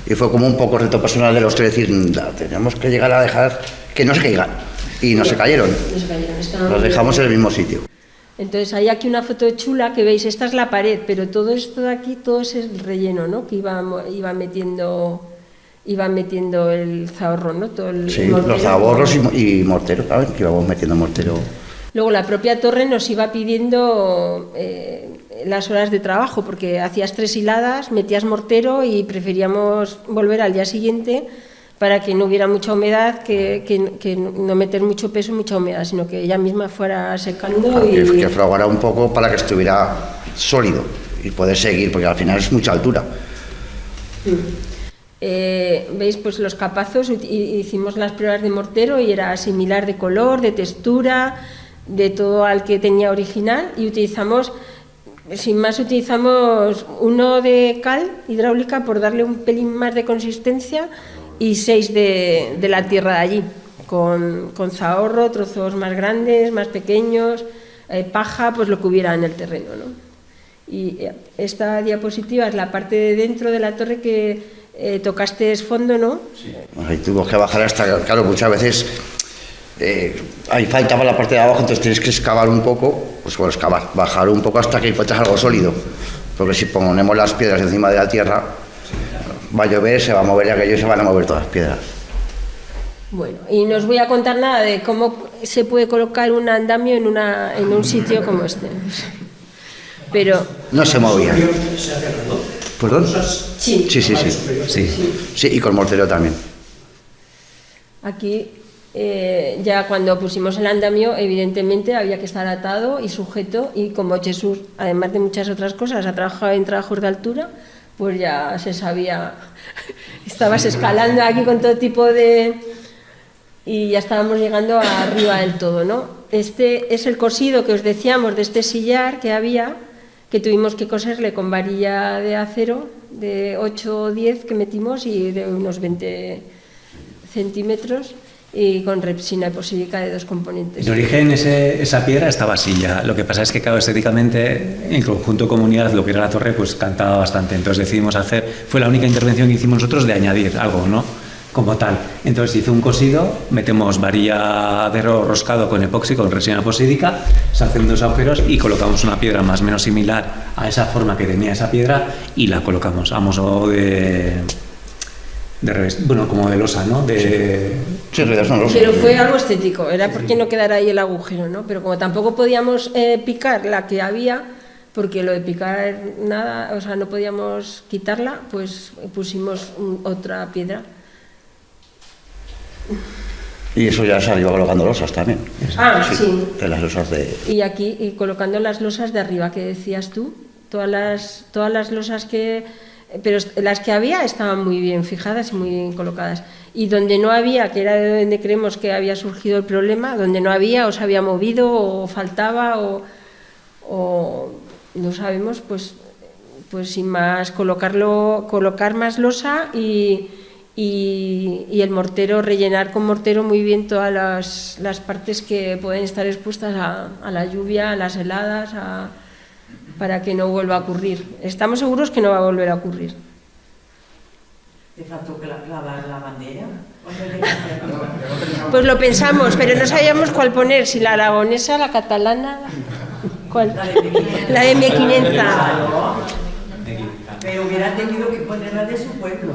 Y fue como un poco reto personal de los tres, decir, tenemos que llegar a dejar que no se caigan. Y no se cayeron. Los dejamos en el mismo sitio. Entonces hay aquí una foto chula que veis, esta es la pared, pero todo esto de aquí, todo es el relleno, ¿no? Que iba metiendo el zahorro, ¿no? Todo el mortero. Los zaborros y mortero, ¿sabes? Que íbamos metiendo mortero. Luego la propia torre nos iba pidiendo las horas de trabajo, porque hacías 3 hiladas, metías mortero y preferíamos volver al día siguiente para que no hubiera mucha humedad, que no meter mucho peso y mucha humedad, sino que ella misma fuera secando. Y que fraguara un poco para que estuviera sólido y poder seguir, porque al final es mucha altura. Veis, pues los capazos, hicimos las pruebas de mortero y era similar de color, de textura, de todo al que tenía original, y utilizamos, sin más, utilizamos uno de cal hidráulica por darle un pelín más de consistencia y 6 de la tierra de allí, con zahorro, trozos más grandes, más pequeños, paja, pues lo que hubiera en el terreno, ¿no? Y esta diapositiva es la parte de dentro de la torre que tocaste es fondo, ¿no? Sí. Ahí tuvimos que bajar hasta, claro, muchas veces ahí faltaba la parte de abajo, entonces tienes que excavar un poco, pues bueno, bajar un poco hasta que encuentres algo sólido, porque si ponemos las piedras encima de la tierra, va a llover, se va a mover y aquello se van a mover todas las piedras. Bueno, y no os voy a contar nada de cómo se puede colocar un andamio en un sitio como este. Pero no se movía. ¿Perdón? Sí. Sí, y con mortero también. Aquí Ya cuando pusimos el andamio, evidentemente había que estar atado y sujeto, y como Jesús, además de muchas otras cosas, ha trabajado en trabajos de altura, pues ya se sabía, estabas escalando aquí con todo tipo de... y ya estábamos llegando arriba del todo, ¿no? Este es el cosido que os decíamos de este sillar que había, que tuvimos que coserle con varilla de acero de 8 o 10 que metimos y de unos 20 centímetros, y con resina eposílica de 2 componentes. En origen esa piedra estaba así ya. Lo que pasa es que, claro, estéticamente, en conjunto comunidad, lo que era la torre, pues cantaba bastante. Entonces decidimos hacer, fue la única intervención que hicimos nosotros de añadir algo, ¿no? Como tal. Entonces hizo un cosido, metemos varilla de roscado con epoxi, con resina eposílica, se hacen 2 agujeros y colocamos una piedra más o menos similar a esa forma que tenía esa piedra y la colocamos a modo de revés, bueno, como de losa, ¿no? Sí, en realidad son losas. Pero fue algo estético, era porque no quedara ahí el agujero, ¿no? Pero como tampoco podíamos picar la que había, porque lo de picar nada, o sea, no podíamos quitarla, pues pusimos otra piedra. Y eso ya salió colocando losas también. Sí. De las losas de... Y aquí, y colocando las losas de arriba, que decías tú, todas las losas que... Pero las que había estaban muy bien fijadas y muy bien colocadas. Y donde no había, que era de donde creemos que había surgido el problema, donde no había, o se había movido, o faltaba, o no sabemos, pues sin más, colocar más losa y el mortero, rellenar con mortero muy bien todas las partes que pueden estar expuestas a la lluvia, a las heladas, para que no vuelva a ocurrir. Estamos seguros que no va a volver a ocurrir. ¿Te faltó clavar la bandera? Pues lo pensamos, pero no sabíamos cuál poner, si la aragonesa, la catalana, ¿cuál? La de Mequinenza. Pero hubiera tenido que ponerla de su pueblo.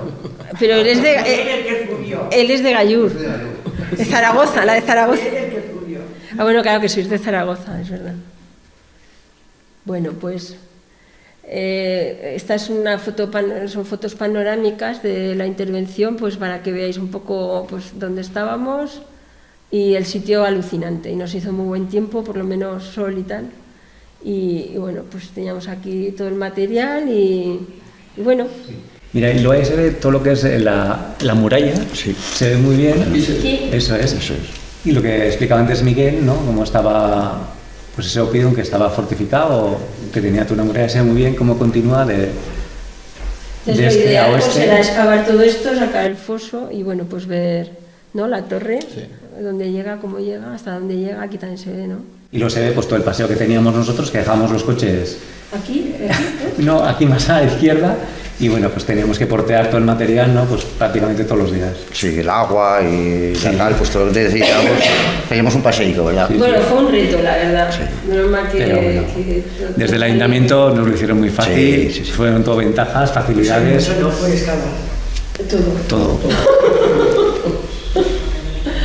Pero él es de Gallur, de Zaragoza, la de Zaragoza. Ah, bueno, claro que sois de Zaragoza, es verdad. Bueno, pues esta es son fotos panorámicas de la intervención, pues para que veáis un poco pues dónde estábamos y el sitio alucinante. Y nos hizo muy buen tiempo, por lo menos sol y tal. Y bueno, pues teníamos aquí todo el material y bueno. Mira, y luego ahí se ve todo lo que es la muralla, sí. Se ve muy bien. Sí. Eso es. Y lo que explicaba antes Miguel, ¿no? Cómo estaba... pues ese Oppidum que estaba fortificado, que tenía toda una muralla, se ve muy bien cómo continúa de este a oeste. Pues era excavar todo esto, sacar el foso y bueno, pues ver, ¿no? La torre, sí. Dónde llega, cómo llega, hasta dónde llega, aquí también se ve, ¿no? Y luego se ve pues todo el paseo que teníamos nosotros, que dejábamos los coches... ¿Aquí? No, aquí más a la izquierda, y bueno, pues teníamos que portear todo el material, ¿no? Pues prácticamente todos los días. Sí, el agua y tal, pues todo lo que necesitábamos. Teníamos un paseíto, ¿verdad? Sí, bueno, fue un reto, la verdad. Sí. Menos mal que, bueno, desde el ayuntamiento nos lo hicieron muy fácil, sí. Fueron todo ventajas, facilidades. Eso no fue escala. Todo.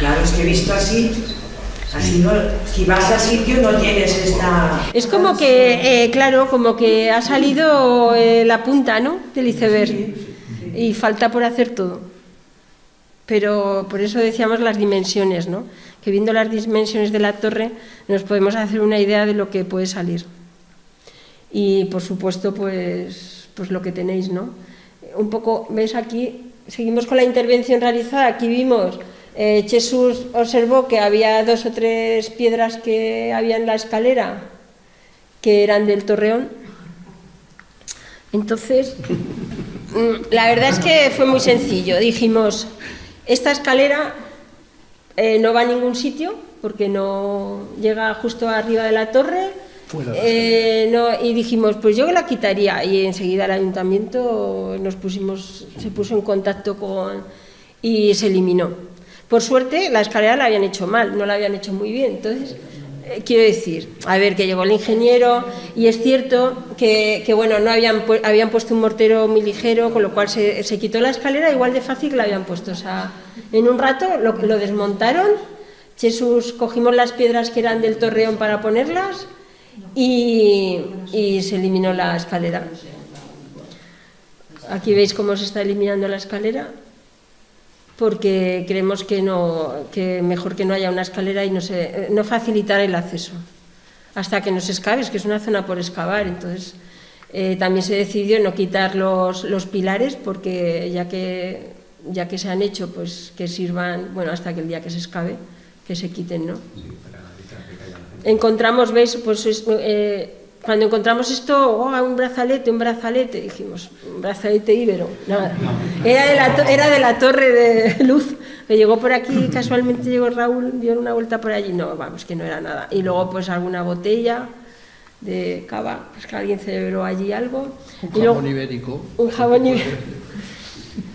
Claro, es que he visto así no, si vas al sitio no tienes esta... Es como que, claro, como que ha salido la punta, ¿no?, del iceberg, sí. Y falta por hacer todo. Pero por eso decíamos las dimensiones, ¿no?, que viendo las dimensiones de la torre nos podemos hacer una idea de lo que puede salir. Y por supuesto, pues lo que tenéis, ¿no? Un poco, ¿veis aquí? Seguimos con la intervención realizada, aquí vimos... Jesús observó que había 2 o 3 piedras que había en la escalera que eran del torreón. Entonces, la verdad es que fue muy sencillo. Dijimos, esta escalera no va a ningún sitio porque no llega justo arriba de la torre. Y dijimos, pues yo la quitaría, y enseguida el ayuntamiento se puso en contacto y se eliminó. Por suerte, la escalera la habían hecho mal, no la habían hecho muy bien. Entonces, quiero decir, a ver, que llegó el ingeniero y es cierto que bueno, no habían puesto un mortero muy ligero, con lo cual se quitó la escalera igual de fácil que la habían puesto. O sea, en un rato lo desmontaron, Jesús cogimos las piedras que eran del torreón para ponerlas y se eliminó la escalera. Aquí veis cómo se está eliminando la escalera. porque creemos que mejor que no haya una escalera y no facilitar el acceso hasta que no se excabe, es que es una zona por excavar. Entonces también se decidió no quitar los pilares, porque ya que se han hecho, pues que sirvan, bueno, hasta que el día que se excabe, que se quiten, ¿no? Encontramos, ¿veis? Pues cuando encontramos esto, un brazalete, dijimos, un brazalete íbero, nada. Era de la torre de luz, que llegó por aquí, casualmente llegó Raúl, dio una vuelta por allí, no, vamos, que no era nada. Y luego pues alguna botella de cava, pues que alguien celebró allí algo. Un jabón ibérico. Un jabón ibérico.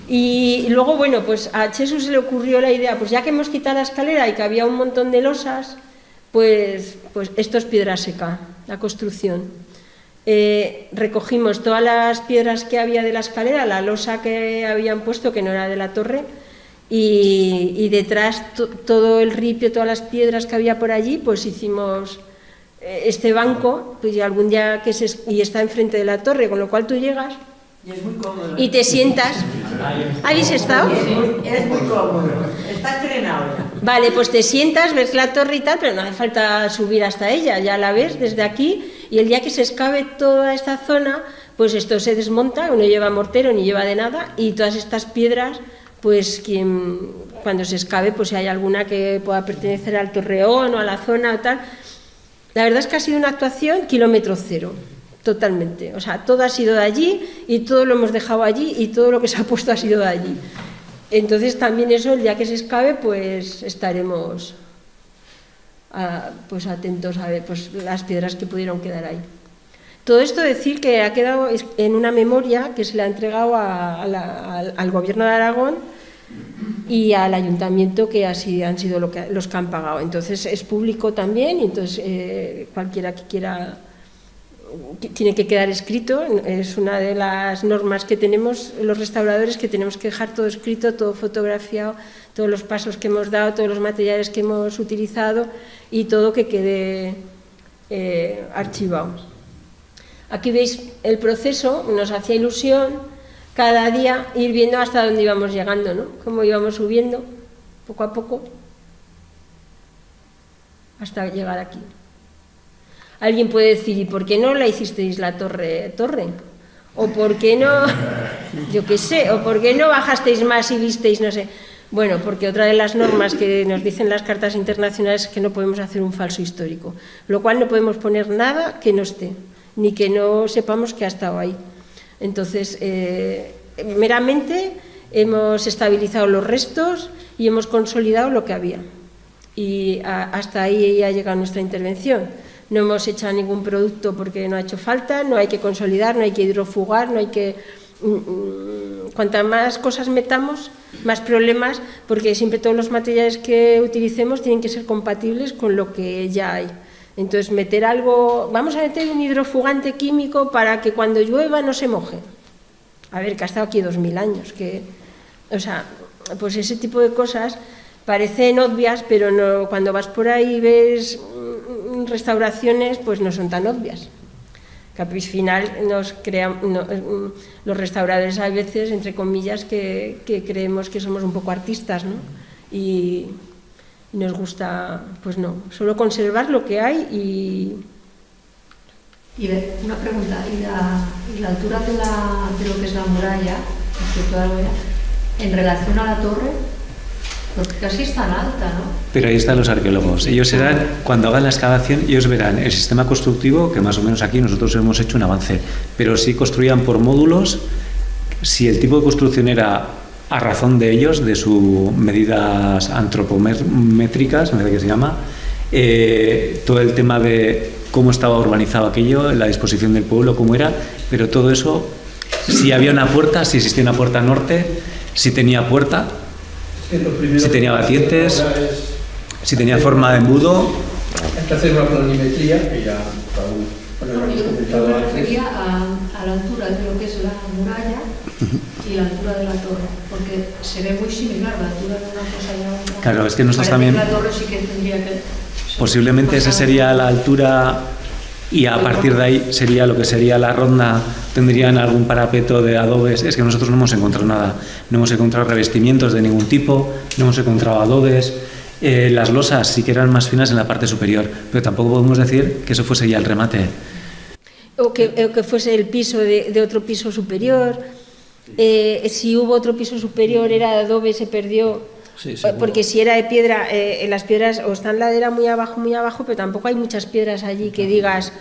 Y luego, bueno, pues a Jesús se le ocurrió la idea, pues ya que hemos quitado la escalera y que había un montón de losas, pues esto es piedra seca, la construcción. Recogimos todas las piedras que había de la escalera, la losa que habían puesto, que no era de la torre, y detrás todo el ripio, todas las piedras que había por allí, pues hicimos este banco, pues ya algún día y está enfrente de la torre, con lo cual tú llegas y es muy cómodo. Y te sientas. ¿Habéis estado? Es muy cómodo, está estrenado ya. Vale, pues te sientas, ves la torre y tal, pero no hace falta subir hasta ella, ya la ves desde aquí, y el día que se excabe toda esta zona, pues esto se desmonta, no lleva mortero ni lleva de nada, y todas estas piedras, pues cuando se excabe, pues si hay alguna que pueda pertenecer al torreón o a la zona o tal. La verdad es que ha sido una actuación kilómetro cero. Totalmente, o sea, todo ha sido de allí y todo lo hemos dejado allí y todo lo que se ha puesto ha sido de allí. Entonces también eso, el día que se excabe, pues estaremos pues atentos a ver pues las piedras que pudieron quedar ahí. Todo esto decir que ha quedado en una memoria que se le ha entregado al Gobierno de Aragón y al Ayuntamiento, que así han sido los que han pagado. Entonces es público también, y entonces cualquiera que quiera tiene que quedar escrito. Es una de las normas que tenemos los restauradores, que tenemos que dejar todo escrito, todo fotografiado, todos los pasos que hemos dado, todos los materiales que hemos utilizado y todo que quede archivado. Aquí veis el proceso, nos hacía ilusión cada día ir viendo hasta dónde íbamos llegando, ¿no? Cómo íbamos subiendo poco a poco hasta llegar aquí. Alguien puede decir, ¿y por qué no la hicisteis la torre? ¿O por qué no, yo qué sé, o por qué no bajasteis más y visteis, no sé? Bueno, porque otra de las normas que nos dicen las cartas internacionales es que no podemos hacer un falso histórico, lo cual no podemos poner nada que no esté, ni que no sepamos que ha estado ahí. Entonces, meramente hemos estabilizado los restos y hemos consolidado lo que había. Y hasta ahí ha llegado nuestra intervención. No hemos echado ningún producto porque no ha hecho falta, no hay que consolidar, no hay que hidrofugar, no hay que... Cuantas más cosas metamos, más problemas, porque siempre todos los materiales que utilicemos tienen que ser compatibles con lo que ya hay. Entonces, meter algo... Vamos a meter un hidrofugante químico para que cuando llueva no se moje. A ver, que ha estado aquí 2000 años. O sea, pues ese tipo de cosas parecen obvias, pero no, cuando vas por ahí y ves restauraciones, pues no son tan obvias. Que al final los restauradores a veces, entre comillas, que creemos que somos un poco artistas, ¿no? Y nos gusta, pues no, solo conservar lo que hay y una pregunta, ¿y la altura de lo que es la muralla, en relación a la torre? Porque casi es tan alta, ¿no? Pero ahí están los arqueólogos. Ellos cuando hagan la excavación, ellos verán el sistema constructivo, que más o menos aquí nosotros hemos hecho un avance, pero si construían por módulos, si el tipo de construcción era a razón de ellos, de sus medidas antropométricas, me parece que se llama, todo el tema de cómo estaba urbanizado aquello, la disposición del pueblo, cómo era, pero todo eso, si había una puerta, si existía una puerta norte, si tenía puerta, si tenía batientes, si tenía forma de embudo. Hay que hacer una planimetría que ya yo me refería a la altura de lo que es la muralla y la altura de la torre, porque se ve muy similar la altura de una cosa y la otra. Claro, es que nosotros también... La torre sí que tendría que... Posiblemente esa sería la altura y a partir de ahí sería lo que sería la ronda, tendrían algún parapeto de adobes. Es que nosotros no hemos encontrado nada, no hemos encontrado revestimientos de ningún tipo, no hemos encontrado adobes. Las losas sí que eran más finas en la parte superior, pero tampoco podemos decir que eso fuese ya el remate. O que fuese el piso de otro piso superior. Si hubo otro piso superior, era de adobe, se perdió. Sí, porque si era de piedra, las piedras o están ladera muy abajo, pero tampoco hay muchas piedras allí que digas,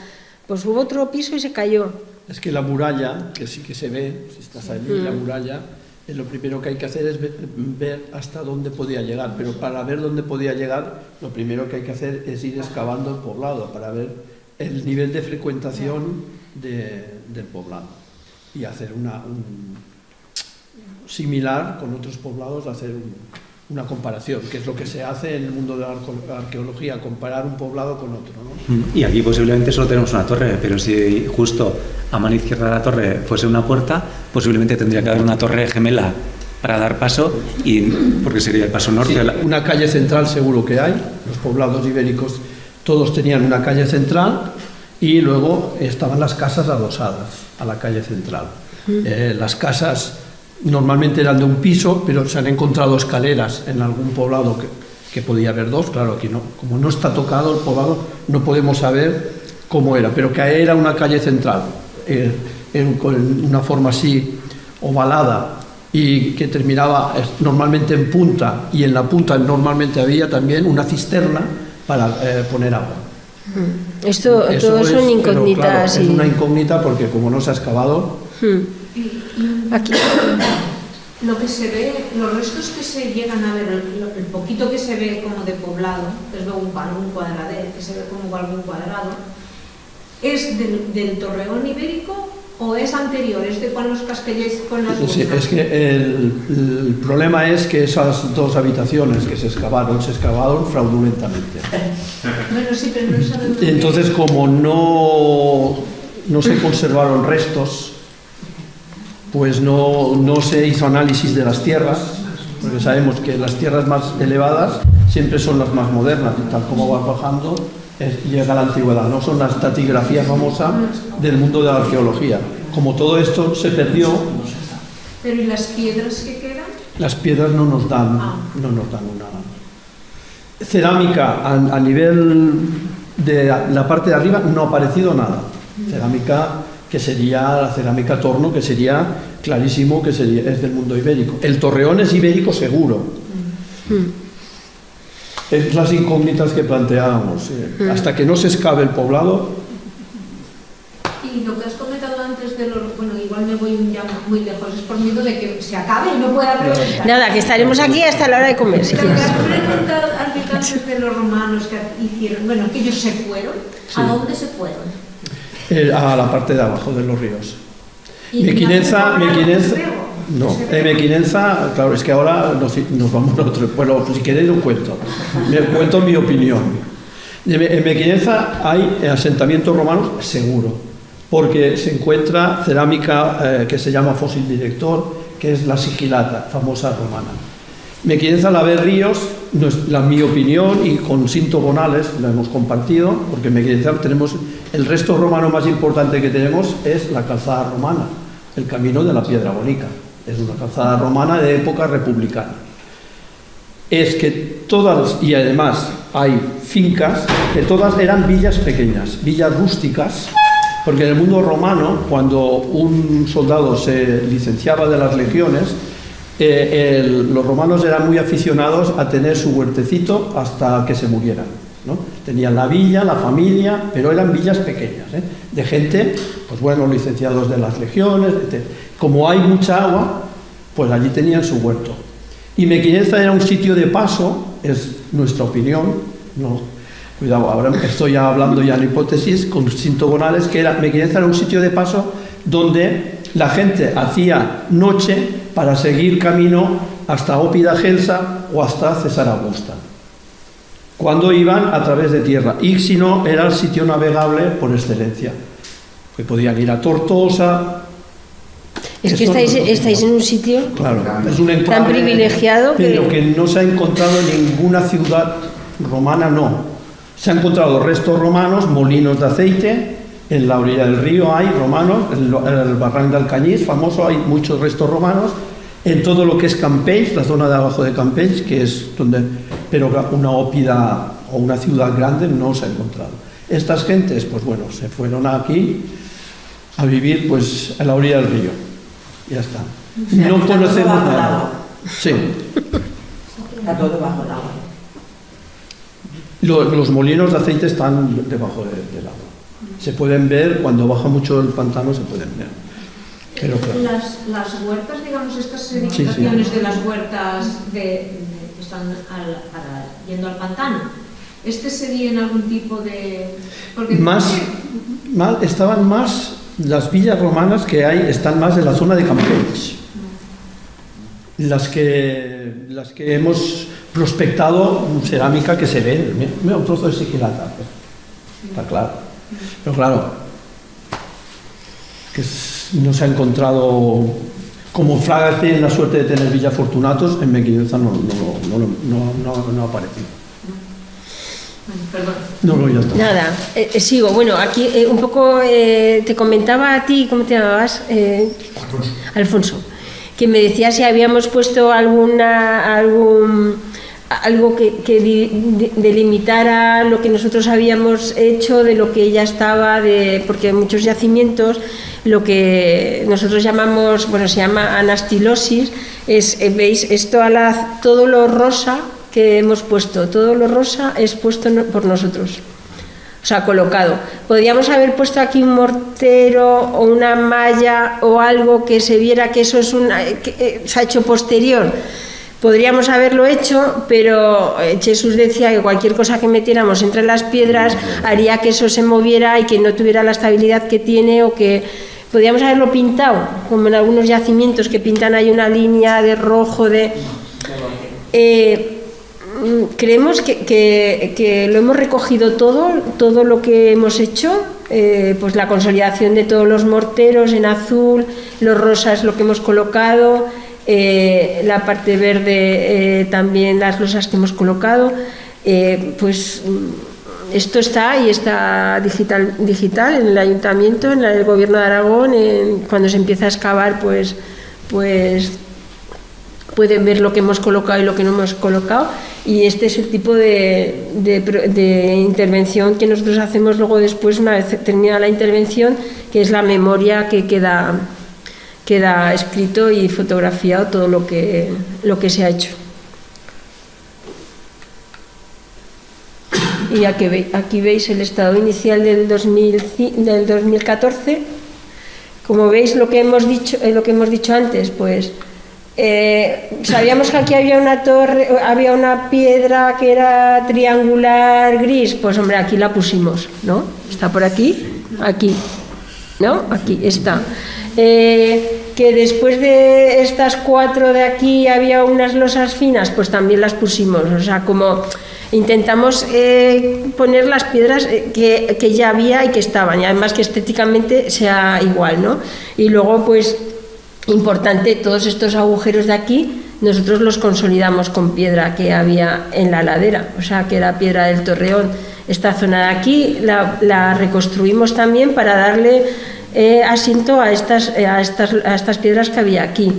pues hubo otro piso y se cayó. Es que la muralla, que sí que se ve, si estás allí, la muralla, lo primero que hay que hacer es ver hasta dónde podía llegar, pero para ver dónde podía llegar, lo primero que hay que hacer es ir excavando el poblado, para ver el nivel de frecuentación del poblado y hacer similar con otros poblados, hacer una comparación, que es lo que se hace en el mundo de la arqueología, comparar un poblado con otro, ¿no? Y aquí posiblemente solo tenemos una torre, pero si justo a mano izquierda de la torre fuese una puerta, posiblemente tendría que haber una torre gemela para dar paso, porque sería el paso norte. Sí, una calle central seguro que hay, los poblados ibéricos todos tenían una calle central y luego estaban las casas adosadas a la calle central. Las casas normalmente eran de un piso, pero se han encontrado escaleras en algún poblado que podía haber dos. Claro, aquí no, como no está tocado el poblado, no podemos saber cómo era, pero que era una calle central, con una forma así ovalada y que terminaba normalmente en punta, y en la punta normalmente había también una cisterna para poner agua. Esto todo son incógnitas. Claro, es una incógnita porque como no se ha excavado... Aquí. Lo que se ve, los restos que se llegan a ver, el poquito que se ve como de poblado, que es luego algún cuadradero, que se ve como algún cuadrado, ¿es del torreón ibérico o es anterior? ¿Es de cuando los castellers con las Sí, es que el problema es que esas dos habitaciones que se excavaron fraudulentamente. Bueno, sí, pero no sabemos. Entonces, como no se conservaron restos, pues no se hizo análisis de las tierras, porque sabemos que las tierras más elevadas siempre son las más modernas, y tal como va bajando llega a la antigüedad, no son la estratigrafía famosa del mundo de la arqueología. Como todo esto se perdió... ¿Pero y las piedras que quedan? Las piedras no nos dan una... Cerámica a nivel de la parte de arriba no ha aparecido nada. Cerámica que sería la cerámica torno, que sería clarísimo que es del mundo ibérico. El torreón es ibérico seguro. Es las incógnitas que planteábamos. Hasta que no se excabe el poblado. Y lo que has comentado antes de los... Bueno, igual me voy ya muy lejos, es por miedo de que se acabe y no pueda preguntar. Nada, que estaremos aquí hasta la hora de comer. Si Pero que has preguntado antes de los romanos que hicieron, bueno, que ellos se fueron, ¿a dónde se fueron? A la parte de abajo de los ríos. ¿Y Mequinenza, no, Mequinenza, claro, es que ahora nos vamos a otro pueblo. Si queréis lo cuento. Me cuento mi opinión. En Mequinenza hay asentamientos romanos seguro, porque se encuentra cerámica que se llama fósil director, que es la sigilata, famosa romana. Mequinenza la ve Ríos, mi opinión, y con Cinto Bonales la hemos compartido, porque en Mequinenza tenemos el resto romano más importante que tenemos es la calzada romana, el camino de la Piedra Bonica. Es una calzada romana de época republicana. Es que todas, y además hay fincas, que todas eran villas pequeñas, villas rústicas, porque en el mundo romano, cuando un soldado se licenciaba de las legiones, los romanos eran muy aficionados a tener su huertecito hasta que se murieran, ¿no? Tenían la villa, la familia, pero eran villas pequeñas, de gente, pues bueno, licenciados de las legiones, etc. Como hay mucha agua, pues allí tenían su huerto. Y Mequinenza era un sitio de paso, es nuestra opinión, no, cuidado, ahora estoy hablando ya en hipótesis, con Cinto Bonales, que Mequinenza era un sitio de paso donde la gente hacía noche para seguir camino hasta Ópida Gelsa o hasta César Augusta, cuando iban a través de tierra, y si no, era el sitio navegable por excelencia, que podían ir a Tortosa. Es que estáis en un sitio, claro, es un enclave tan privilegiado, pero que no se ha encontrado en ninguna ciudad romana, no. Se han encontrado restos romanos, molinos de aceite, En la orilla del río hay romanos, el barranco de Alcañiz, famoso, hay muchos restos romanos. En todo lo que es Campells, la zona de abajo de Campells, que es donde, pero una ópida o una ciudad grande no se ha encontrado. Estas gentes, pues bueno, se fueron aquí a vivir pues a la orilla del río. Ya está. O sea, No conocemos nada. Sí. Está todo bajo el agua. Los molinos de aceite están debajo del agua. Se pueden ver, cuando baja mucho el pantano se pueden ver. Pero claro. Las huertas, digamos, estas edificaciones de las huertas que están yendo al pantano, ¿serían algún tipo de...? Porque Estaban más, las villas romanas que hay, están más en la zona de Campells. Las que hemos prospectado, cerámica que se ve, mira un trozo de siquilata, está claro. Pero claro, que no se ha encontrado, como Fraga tiene la suerte de tener Villa Fortunatos, en Mequinenza no ha aparecido. No, ya está. Nada, sigo. Bueno, aquí un poco te comentaba a ti, ¿cómo te llamabas? Alfonso, que me decía si habíamos puesto algo que delimitara lo que nosotros habíamos hecho de lo que ya estaba, porque en muchos yacimientos lo que nosotros llamamos, bueno, se llama anastilosis, veis, todo lo rosa que hemos puesto, todo lo rosa es puesto por nosotros, o sea, colocado. Podríamos haber puesto aquí un mortero o una malla o algo que se viera que eso se ha hecho posterior. Podríamos haberlo hecho, pero Jesús decía que cualquier cosa que metiéramos entre las piedras haría que eso se moviera y que no tuviera la estabilidad que tiene, o que podríamos haberlo pintado, como en algunos yacimientos que pintan ahí una línea de rojo, creemos que lo hemos recogido todo lo que hemos hecho, pues la consolidación de todos los morteros en azul, los rosas lo que hemos colocado, la parte verde también las losas que hemos colocado, pues esto está digital en el ayuntamiento, en el gobierno de Aragón. Cuando se empieza a excavar pues pueden ver lo que hemos colocado y lo que no hemos colocado, y este es el tipo de intervención que nosotros hacemos luego después, una vez termina la intervención, que es la memoria que queda escrito y fotografiado todo lo que se ha hecho. Y aquí veis el estado inicial del 2014. Como veis, lo que hemos dicho antes, pues sabíamos que aquí había una torre, había una piedra que era triangular gris, pues hombre, aquí la pusimos, ¿no? Está por aquí, ¿no? Aquí está. Que después de estas 4 de aquí había unas losas finas, pues también las pusimos. O sea, como intentamos poner las piedras que ya había y que estaban, y además que estéticamente sea igual, ¿no? Y luego, pues, importante, todos estos agujeros de aquí nosotros los consolidamos con piedra que había en la ladera, o sea, que era piedra del Torreón. Esta zona de aquí la reconstruimos también para darle asiento a estas piedras que había aquí.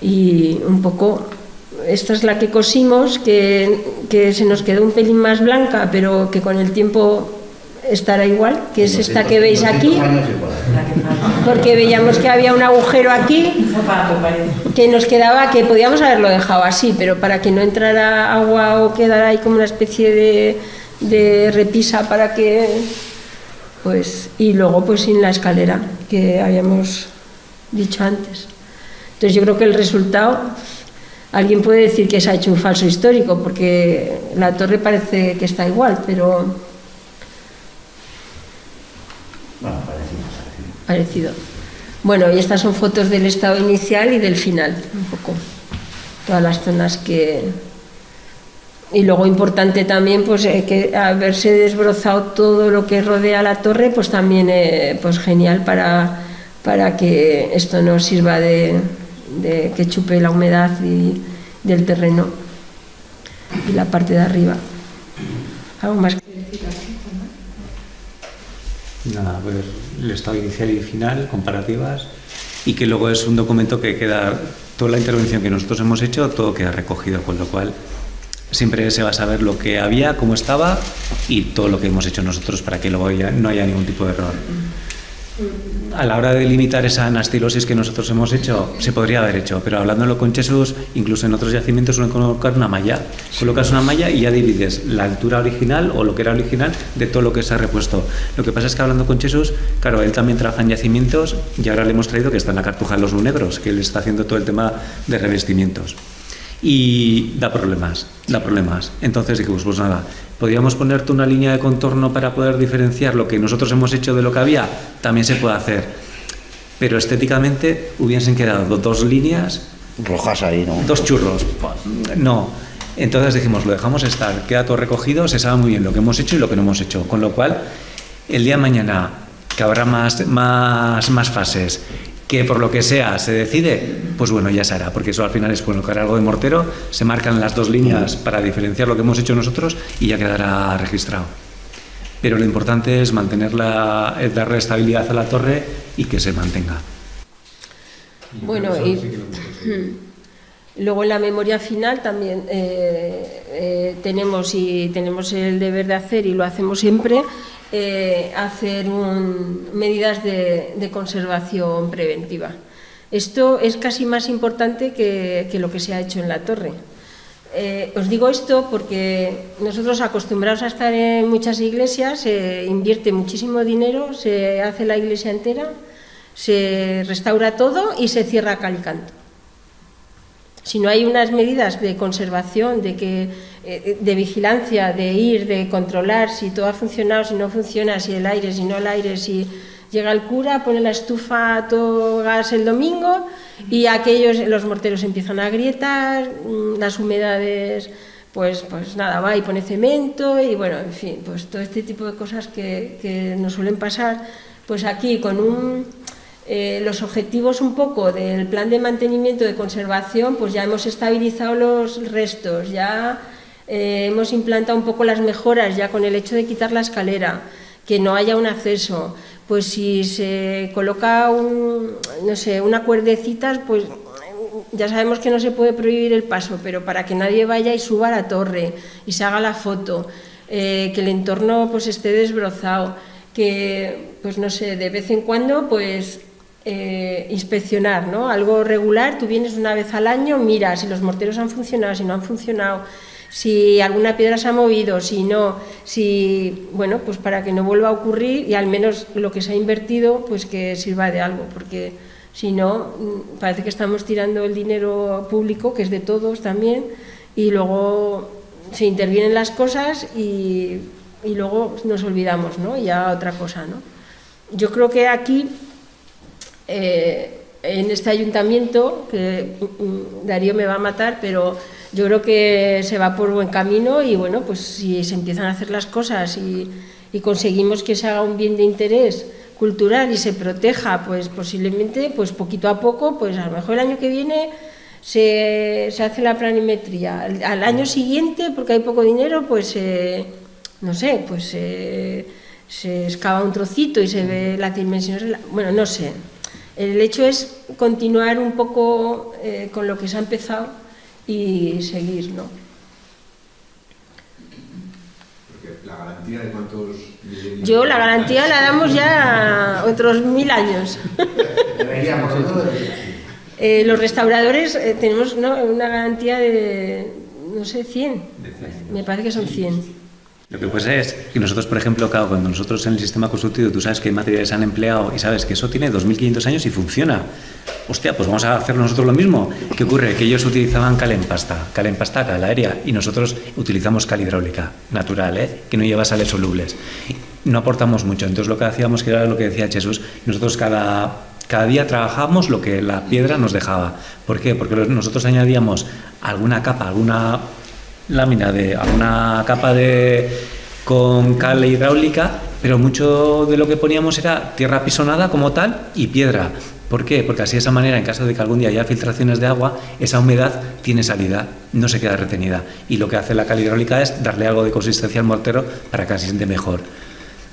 Y un poco, esta es la que cosimos, que se nos quedó un pelín más blanca, pero que con el tiempo estará igual, que es esta que veis aquí, porque veíamos que había un agujero aquí que nos quedaba, que podíamos haberlo dejado así, pero para que no entrara agua o quedara ahí como una especie de repisa para que, pues, y luego pues sin la escalera que habíamos dicho antes. Entonces yo creo que el resultado, alguien puede decir que se ha hecho un falso histórico porque la torre parece que está igual, pero parecido. Bueno, y estas son fotos del estado inicial y del final, un poco, todas las zonas que... Y luego importante también, pues que haberse desbrozado todo lo que rodea la torre, pues también pues genial para que esto no sirva de que chupe la humedad del terreno y la parte de arriba. ¿Algo más que decir aquí? Nada, pues el estado inicial y final, comparativas, y que luego es un documento que queda, toda la intervención que nosotros hemos hecho, todo queda recogido, con lo cual siempre se va a saber lo que había, cómo estaba y todo lo que hemos hecho nosotros para que luego no haya ningún tipo de error. A la hora de limitar esa anastilosis que nosotros hemos hecho, se podría haber hecho, pero hablándolo con Jesús, incluso en otros yacimientos suelen colocar una malla. Colocas una malla y ya divides la altura original o lo que era original de todo lo que se ha repuesto. Lo que pasa es que hablando con Jesús, claro, él también trabaja en yacimientos y ahora le hemos traído que está en la Cartuja de los Lunegros, que él está haciendo todo el tema de revestimientos. Y da problemas. Entonces dijimos, pues nada, ¿podríamos ponerte una línea de contorno para poder diferenciar lo que nosotros hemos hecho de lo que había? También se puede hacer, pero estéticamente hubiesen quedado dos líneas rojas ahí, ¿no? Dos churros, no. Entonces dijimos, lo dejamos estar, queda todo recogido, se sabe muy bien lo que hemos hecho y lo que no hemos hecho, con lo cual el día de mañana que habrá más fases, que por lo que sea se decide, pues bueno, ya se hará, porque eso al final es colocar algo de mortero, se marcan las dos líneas para diferenciar lo que hemos hecho nosotros y ya quedará registrado. Pero lo importante es darle estabilidad a la torre y que se mantenga. Bueno, y luego en la memoria final también tenemos el deber de hacer, y lo hacemos siempre, hacer medidas de conservación preventiva. Esto es casi más importante que lo que se ha hecho en la torre. Os digo esto porque nosotros, acostumbrados a estar en muchas iglesias, se invierte muchísimo dinero, se hace la iglesia entera, se restaura todo y se cierra a cal y canto. Si no hay unas medidas de conservación, de vigilancia, de controlar si todo ha funcionado, si no funciona, si el aire, si no el aire, si llega el cura, pone la estufa a todo gas el domingo y los morteros empiezan a agrietar, las humedades, pues nada, va y pone cemento y bueno, en fin, pues todo este tipo de cosas que nos suelen pasar, pues aquí con los objetivos un poco del plan de mantenimiento de conservación, pues ya hemos estabilizado los restos, ya hemos implantado un poco las mejoras, ya con el hecho de quitar la escalera, que no haya un acceso, pues si se coloca una cuerdecita, pues ya sabemos que no se puede prohibir el paso, pero para que nadie vaya y suba a la torre y se haga la foto, que el entorno pues esté desbrozado, que pues no sé, de vez en cuando pues inspeccionar, ¿no? Algo regular, tú vienes una vez al año, mira si los morteros han funcionado, si no han funcionado, si alguna piedra se ha movido, si no, bueno, pues para que no vuelva a ocurrir y al menos lo que se ha invertido pues que sirva de algo, porque si no, parece que estamos tirando el dinero público, que es de todos también, y luego se intervienen las cosas y luego nos olvidamos, ¿no? Ya otra cosa, ¿no? Yo creo que aquí, en este ayuntamiento, que Darío me va a matar, pero yo creo que se va por buen camino y bueno, pues si se empiezan a hacer las cosas y conseguimos que se haga un bien de interés cultural y se proteja, pues posiblemente, pues poquito a poco, pues a lo mejor el año que viene se hace la planimetría. Al año siguiente, porque hay poco dinero, pues no sé, pues se excava un trocito y se ve las dimensiones, bueno, no sé. El hecho es continuar un poco con lo que se ha empezado y seguir, ¿no? Porque la garantía de cuántos... Yo la garantía la damos ya otros 1000 años. Deberíamos, ¿no? Los restauradores tenemos una garantía de, no sé, 100. Me parece que son 100. Lo que pasa es que nosotros, por ejemplo, cuando nosotros en el sistema constructivo, tú sabes qué materiales han empleado y sabes que eso tiene 2500 años y funciona. Hostia, pues vamos a hacer nosotros lo mismo. ¿Qué ocurre? Que ellos utilizaban cal en pasta, cal aérea, y nosotros utilizamos cal hidráulica, natural, que no lleva sales solubles. No aportamos mucho, entonces lo que hacíamos, que era lo que decía Jesús, nosotros cada día trabajábamos lo que la piedra nos dejaba. ¿Por qué? Porque nosotros añadíamos alguna capa, alguna lámina alguna capa con cal hidráulica, pero mucho de lo que poníamos era tierra apisonada como tal y piedra. ¿Por qué? Porque así de esa manera, en caso de que algún día haya filtraciones de agua, esa humedad tiene salida, no se queda retenida. Y lo que hace la cal hidráulica es darle algo de consistencia al mortero para que se siente mejor.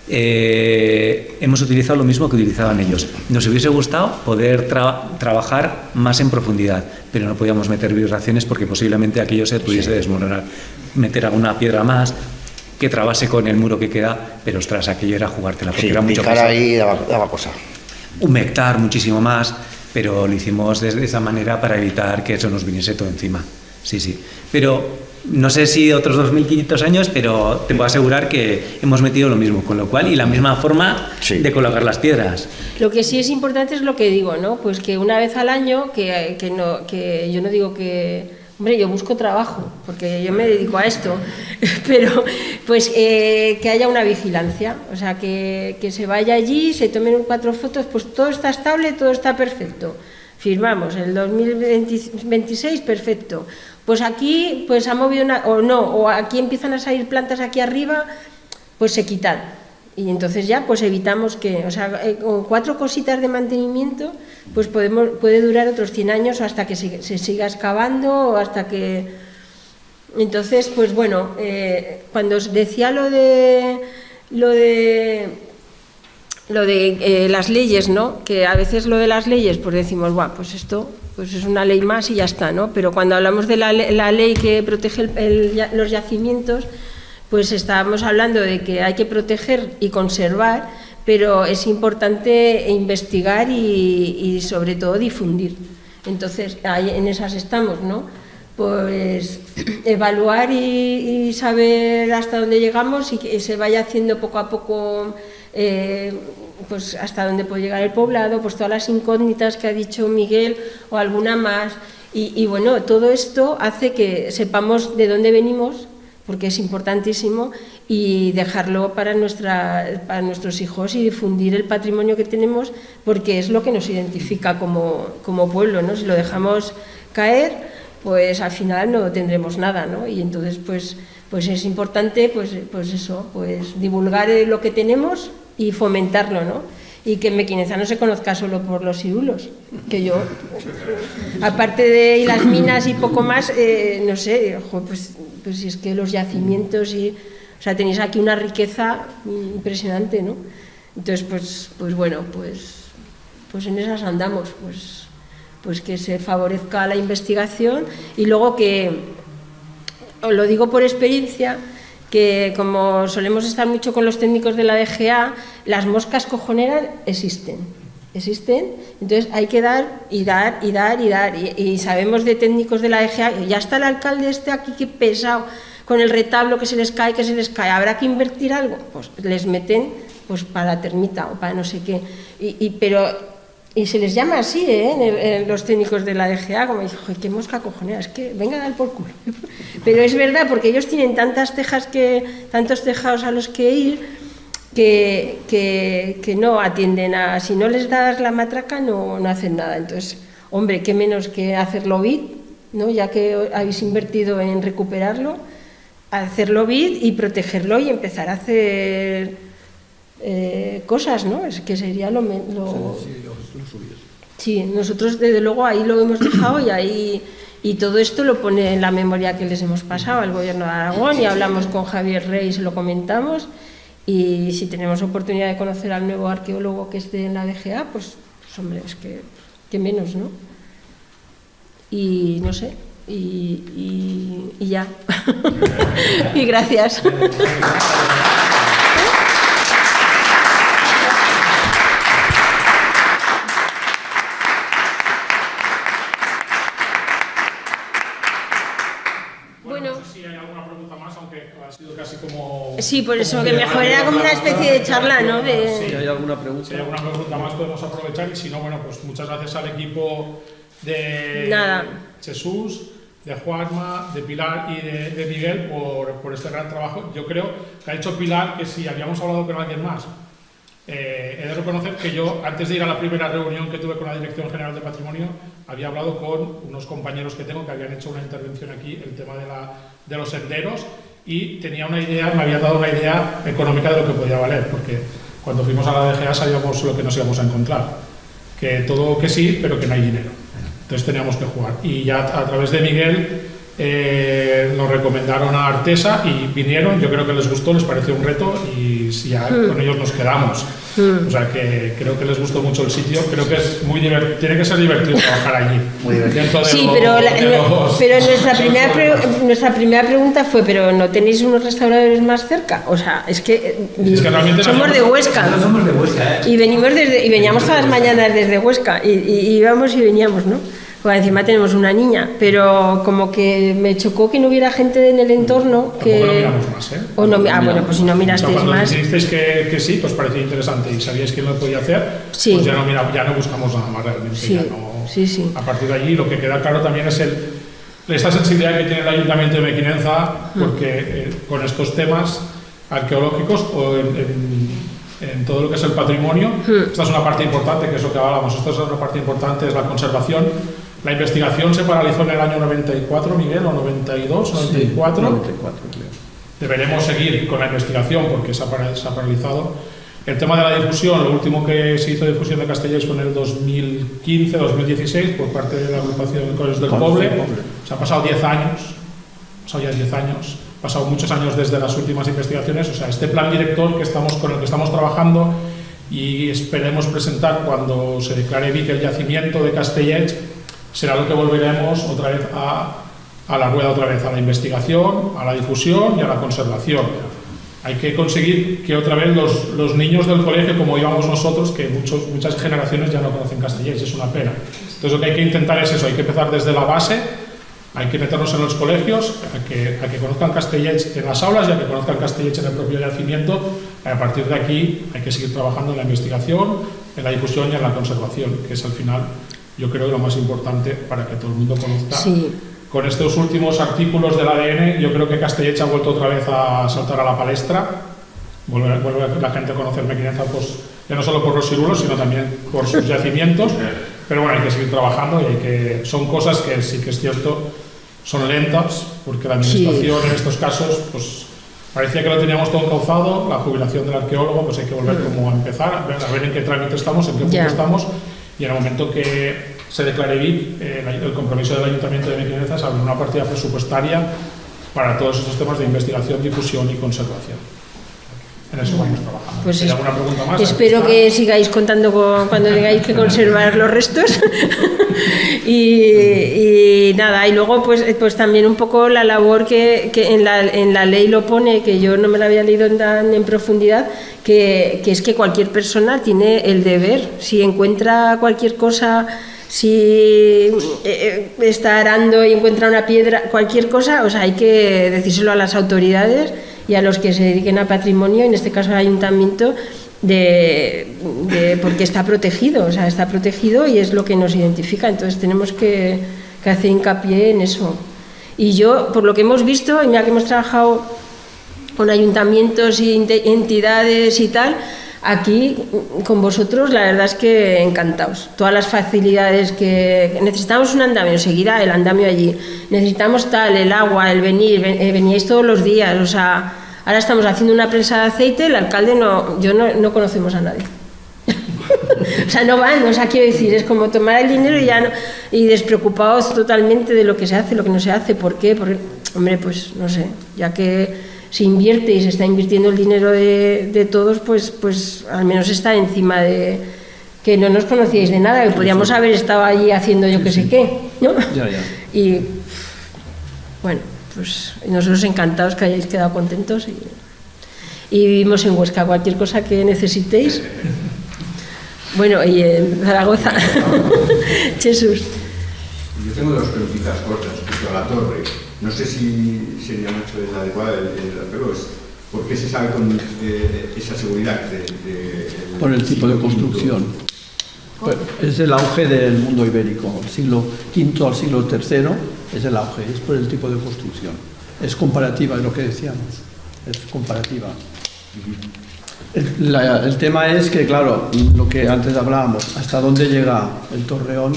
hemos utilizado lo mismo que utilizaban ellos. Nos hubiese gustado poder trabajar más en profundidad, pero no podíamos meter vibraciones porque posiblemente aquello se pudiese desmoronar. Meter alguna piedra más que trabase con el muro que queda, pero ostras, aquello era jugártela porque era mucho picar ahí daba cosa. Humectar muchísimo más, pero lo hicimos de esa manera para evitar que eso nos viniese todo encima. Sí, sí. Pero no sé si otros 2500 años, pero te puedo asegurar que hemos metido lo mismo, con lo cual, y la misma forma de colocar las piedras. Lo que sí es importante es lo que digo, ¿no? Pues que una vez al año, que yo no digo que... Hombre, yo busco trabajo, porque yo me dedico a esto, pero pues que haya una vigilancia, o sea, que se vaya allí, se tomen 4 fotos, pues todo está estable, todo está perfecto. Firmamos, el 2026, perfecto. Pues aquí pues ha movido o aquí empiezan a salir plantas aquí arriba, pues se quitan. Y entonces ya pues evitamos que, o sea, con 4 cositas de mantenimiento, pues puede durar otros 100 años o hasta que se siga excavando o hasta que... Entonces, pues bueno, cuando os decía lo de las leyes, ¿no? Que a veces lo de las leyes, pues decimos, bueno, pues esto pues es una ley más y ya está, ¿no? Pero cuando hablamos de la ley que protege los yacimientos, pues estábamos hablando de que hay que proteger y conservar, pero es importante investigar y sobre todo difundir. Entonces, en esas estamos, ¿no? Pues evaluar y saber hasta dónde llegamos y que se vaya haciendo poco a poco, pues hasta dónde puede llegar el poblado, pues todas las incógnitas que ha dicho Miguel o alguna más. Y bueno, todo esto hace que sepamos de dónde venimos, porque es importantísimo, y dejarlo para nuestros hijos y difundir el patrimonio que tenemos, porque es lo que nos identifica como pueblo, ¿no? Si lo dejamos caer, pues al final no tendremos nada, ¿no? Y entonces pues es importante pues eso, pues divulgar lo que tenemos y fomentarlo, ¿no? Y que Mequinenza no se conozca solo por los cirulos, que yo, aparte de las minas y poco más, no sé, pues si es que los yacimientos o sea, tenéis aquí una riqueza impresionante, ¿no? Entonces, pues bueno, pues en esas andamos, pues que se favorezca la investigación y luego que, os lo digo por experiencia, que como solemos estar mucho con los técnicos de la DGA, las moscas cojoneras existen, entonces hay que dar y dar y dar y dar, y sabemos de técnicos de la DGA, ya está el alcalde aquí que pesado, con el retablo que se les cae, habrá que invertir algo, pues les meten pues para la termita o para no sé qué, y se les llama así, los técnicos de la DGA, como dijo, qué mosca cojonera, es que venga a dar por culo. Pero es verdad, porque ellos tienen tantos tejados a los que ir, que no atienden si no les das la matraca no hacen nada. Entonces, hombre, qué menos que hacerlo BID, ¿no? Ya que habéis invertido en recuperarlo, hacerlo BID y protegerlo y empezar a hacer cosas, ¿no? Es que sería lo sí, nosotros desde luego ahí lo hemos dejado y todo esto lo pone en la memoria que les hemos pasado al Gobierno de Aragón, y hablamos con Javier Rey y se lo comentamos, y si tenemos oportunidad de conocer al nuevo arqueólogo que esté en la DGA, pues hombre, es que menos, ¿no? Y no sé, y ya. Y gracias. Sí, por eso que mejor era como una especie de charla, ¿no? Si hay alguna pregunta. Si hay alguna pregunta más podemos aprovechar, y si no, bueno, pues muchas gracias al equipo de Jesús, de Juanma, de Pilar y de Miguel por este gran trabajo. Yo creo que ha hecho Pilar que si habíamos hablado con alguien más, he de reconocer que yo, antes de ir a la primera reunión que tuve con la Dirección General de Patrimonio, había hablado con unos compañeros que tengo que habían hecho una intervención aquí, el tema de los senderos, y tenía una idea, me había dado una idea económica de lo que podía valer, porque cuando fuimos a la DGA sabíamos lo que nos íbamos a encontrar, que todo que sí, pero que no hay dinero. Entonces teníamos que jugar. Y ya a través de Miguel nos recomendaron a Artesa y vinieron, yo creo que les gustó, les pareció un reto y ya con ellos nos quedamos. O sea que creo que les gustó mucho el sitio, creo que es muy divertido, tiene que ser divertido trabajar allí. Sí, pero nuestra primera pregunta fue, ¿pero no tenéis unos restauradores más cerca? O sea, es que somos de Huesca. Somos de Huesca, y veníamos todas las mañanas desde Huesca y íbamos y veníamos, ¿no? Pues encima tenemos una niña, pero como que me chocó que no hubiera gente en el entorno que... Tampoco no miramos más, ¿eh? O no, bueno, pues si no mirasteis cuando más... Cuando dijisteis que sí, pues parecía interesante y sabíais quién lo podía hacer, sí. Pues ya no buscamos nada más realmente. Sí, ya no, sí. A partir de allí lo que queda claro también es esta sensibilidad que tiene el Ayuntamiento de Mequinenza, porque con estos temas arqueológicos o en todo lo que es el patrimonio, esta es una parte importante, que es lo que hablábamos, esta es una parte importante, es la conservación. La investigación se paralizó en el año 94, Miguel, o 92, 94. Sí, 94, creo. Deberemos seguir con la investigación porque se ha paralizado. El tema de la difusión, lo último que se hizo de difusión de Castellers fue en el 2015, 2016, por parte de la agrupación de Coles del Poble. Se han pasado 10 años, han pasado muchos años desde las últimas investigaciones. O sea, este plan director con el que estamos trabajando y esperemos presentar cuando se declare Vic el yacimiento de Castellers, será lo que volveremos otra vez a la rueda, a la investigación, a la difusión y a la conservación. Hay que conseguir que otra vez los niños del colegio, como íbamos nosotros, que muchas generaciones ya no conocen Castellers, es una pena. Entonces lo que hay que intentar es eso, hay que empezar desde la base, hay que meternos en los colegios, a que conozcan Castellers en las aulas y a que conozcan Castellers en el propio yacimiento. A partir de aquí hay que seguir trabajando en la investigación, en la difusión y en la conservación, que es al final, yo creo, lo más importante para que todo el mundo conozca. Sí. Con estos últimos artículos del ADN, yo creo que Castellers ha vuelto otra vez a saltar a la palestra. Vuelve la gente a conocer Mequinenza, pues, ya no solo por los ciruelos, sino también por sus yacimientos. Pero bueno, hay que seguir trabajando y son cosas que sí que es cierto, son lentas, porque la administración en estos casos, pues parecía que lo teníamos todo encauzado. La jubilación del arqueólogo, pues hay que volver como a empezar, a ver en qué trámite estamos, en qué punto estamos. Y en el momento que se declare Vic, el compromiso del Ayuntamiento de Mequinenza es abrir una partida presupuestaria para todos estos temas de investigación, difusión y conservación. En eso vamos trabajando. Pues ¿Hay alguna pregunta más? Espero que sigáis contando cuando tengáis que conservar los restos. y nada, y luego pues también un poco la labor que en la ley lo pone, que yo no me la había leído tan en profundidad, que es que cualquier persona tiene el deber, si encuentra cualquier cosa, si está arando y encuentra una piedra, cualquier cosa, o sea, hay que decírselo a las autoridades y a los que se dediquen a patrimonio, en este caso al ayuntamiento, porque está protegido, o sea, está protegido y es lo que nos identifica, entonces tenemos que hacer hincapié en eso. Y yo, por lo que hemos visto, y mira que hemos trabajado con ayuntamientos y entidades y tal, aquí con vosotros la verdad es que encantados. Todas las facilidades que necesitamos, un andamio, seguirá el andamio allí, necesitamos tal, el agua, el venir, veníais todos los días, o sea, ahora estamos haciendo una prensa de aceite, el alcalde no conocemos a nadie. O sea, no van, o sea, quiero decir, es como tomar el dinero y ya y despreocupados totalmente de lo que se hace, lo que no se hace. ¿Por qué? Porque, hombre, pues no sé, ya que se invierte y se está invirtiendo el dinero de todos, pues al menos está encima de que no nos conocíais de nada, que podríamos haber estado allí haciendo yo que sé qué, ¿no? Ya. Y bueno, pues nosotros encantados que hayáis quedado contentos y vivimos en Huesca, cualquier cosa que necesitéis. Bueno, y en Zaragoza. Jesús. Yo tengo dos preguntitas cortas respecto a la torre. No sé si sería mucho adecuada pero ¿por qué se sabe con esa seguridad? Por el tipo de construcción. Pues es el auge del mundo ibérico, siglo V al siglo III es el auge, es por el tipo de construcción. Es comparativa, es lo que decíamos, es comparativa. El tema es que, claro, lo que antes hablábamos, hasta dónde llega el torreón,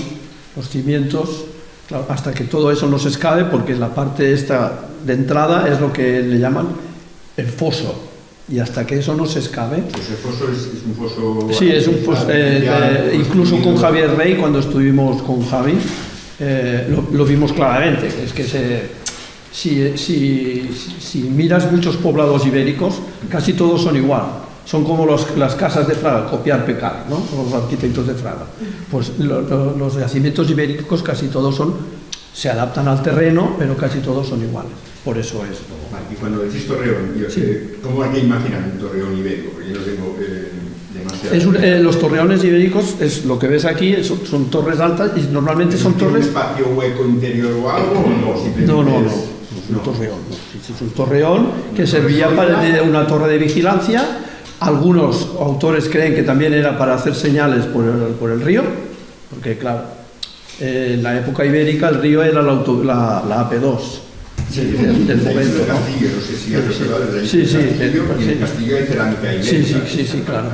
los cimientos, claro, hasta que todo eso no se escabe, porque la parte esta de entrada es lo que le llaman el foso, y hasta que eso no se escabe... Pues el foso es un foso... Sí, es un foso, incluso con Javier Rey, cuando estuvimos con Javi, lo vimos claramente, es que si miras muchos poblados ibéricos, casi todos son igual. Son como las casas de Fraga, copiar, pecar, ¿no? Los arquitectos de Fraga. Pues los yacimientos ibéricos casi todos se adaptan al terreno, pero casi todos son iguales. Por eso es. Y cuando decís torreón, ¿cómo hay que imaginar un torreón ibérico? Porque yo no tengo demasiado... Los torreones ibéricos, es lo que ves aquí, son torres altas y normalmente son torres... ¿Un espacio hueco interior o algo? No. Es un torreón que servía para una torre de vigilancia. Algunos autores creen que también era para hacer señales por el río, porque claro, en la época ibérica el río era la AP2 del momento, ¿no? Castillo, no sé si has recordado el castillo, y en el castillo hay cerámica ibérica. Sí, claro,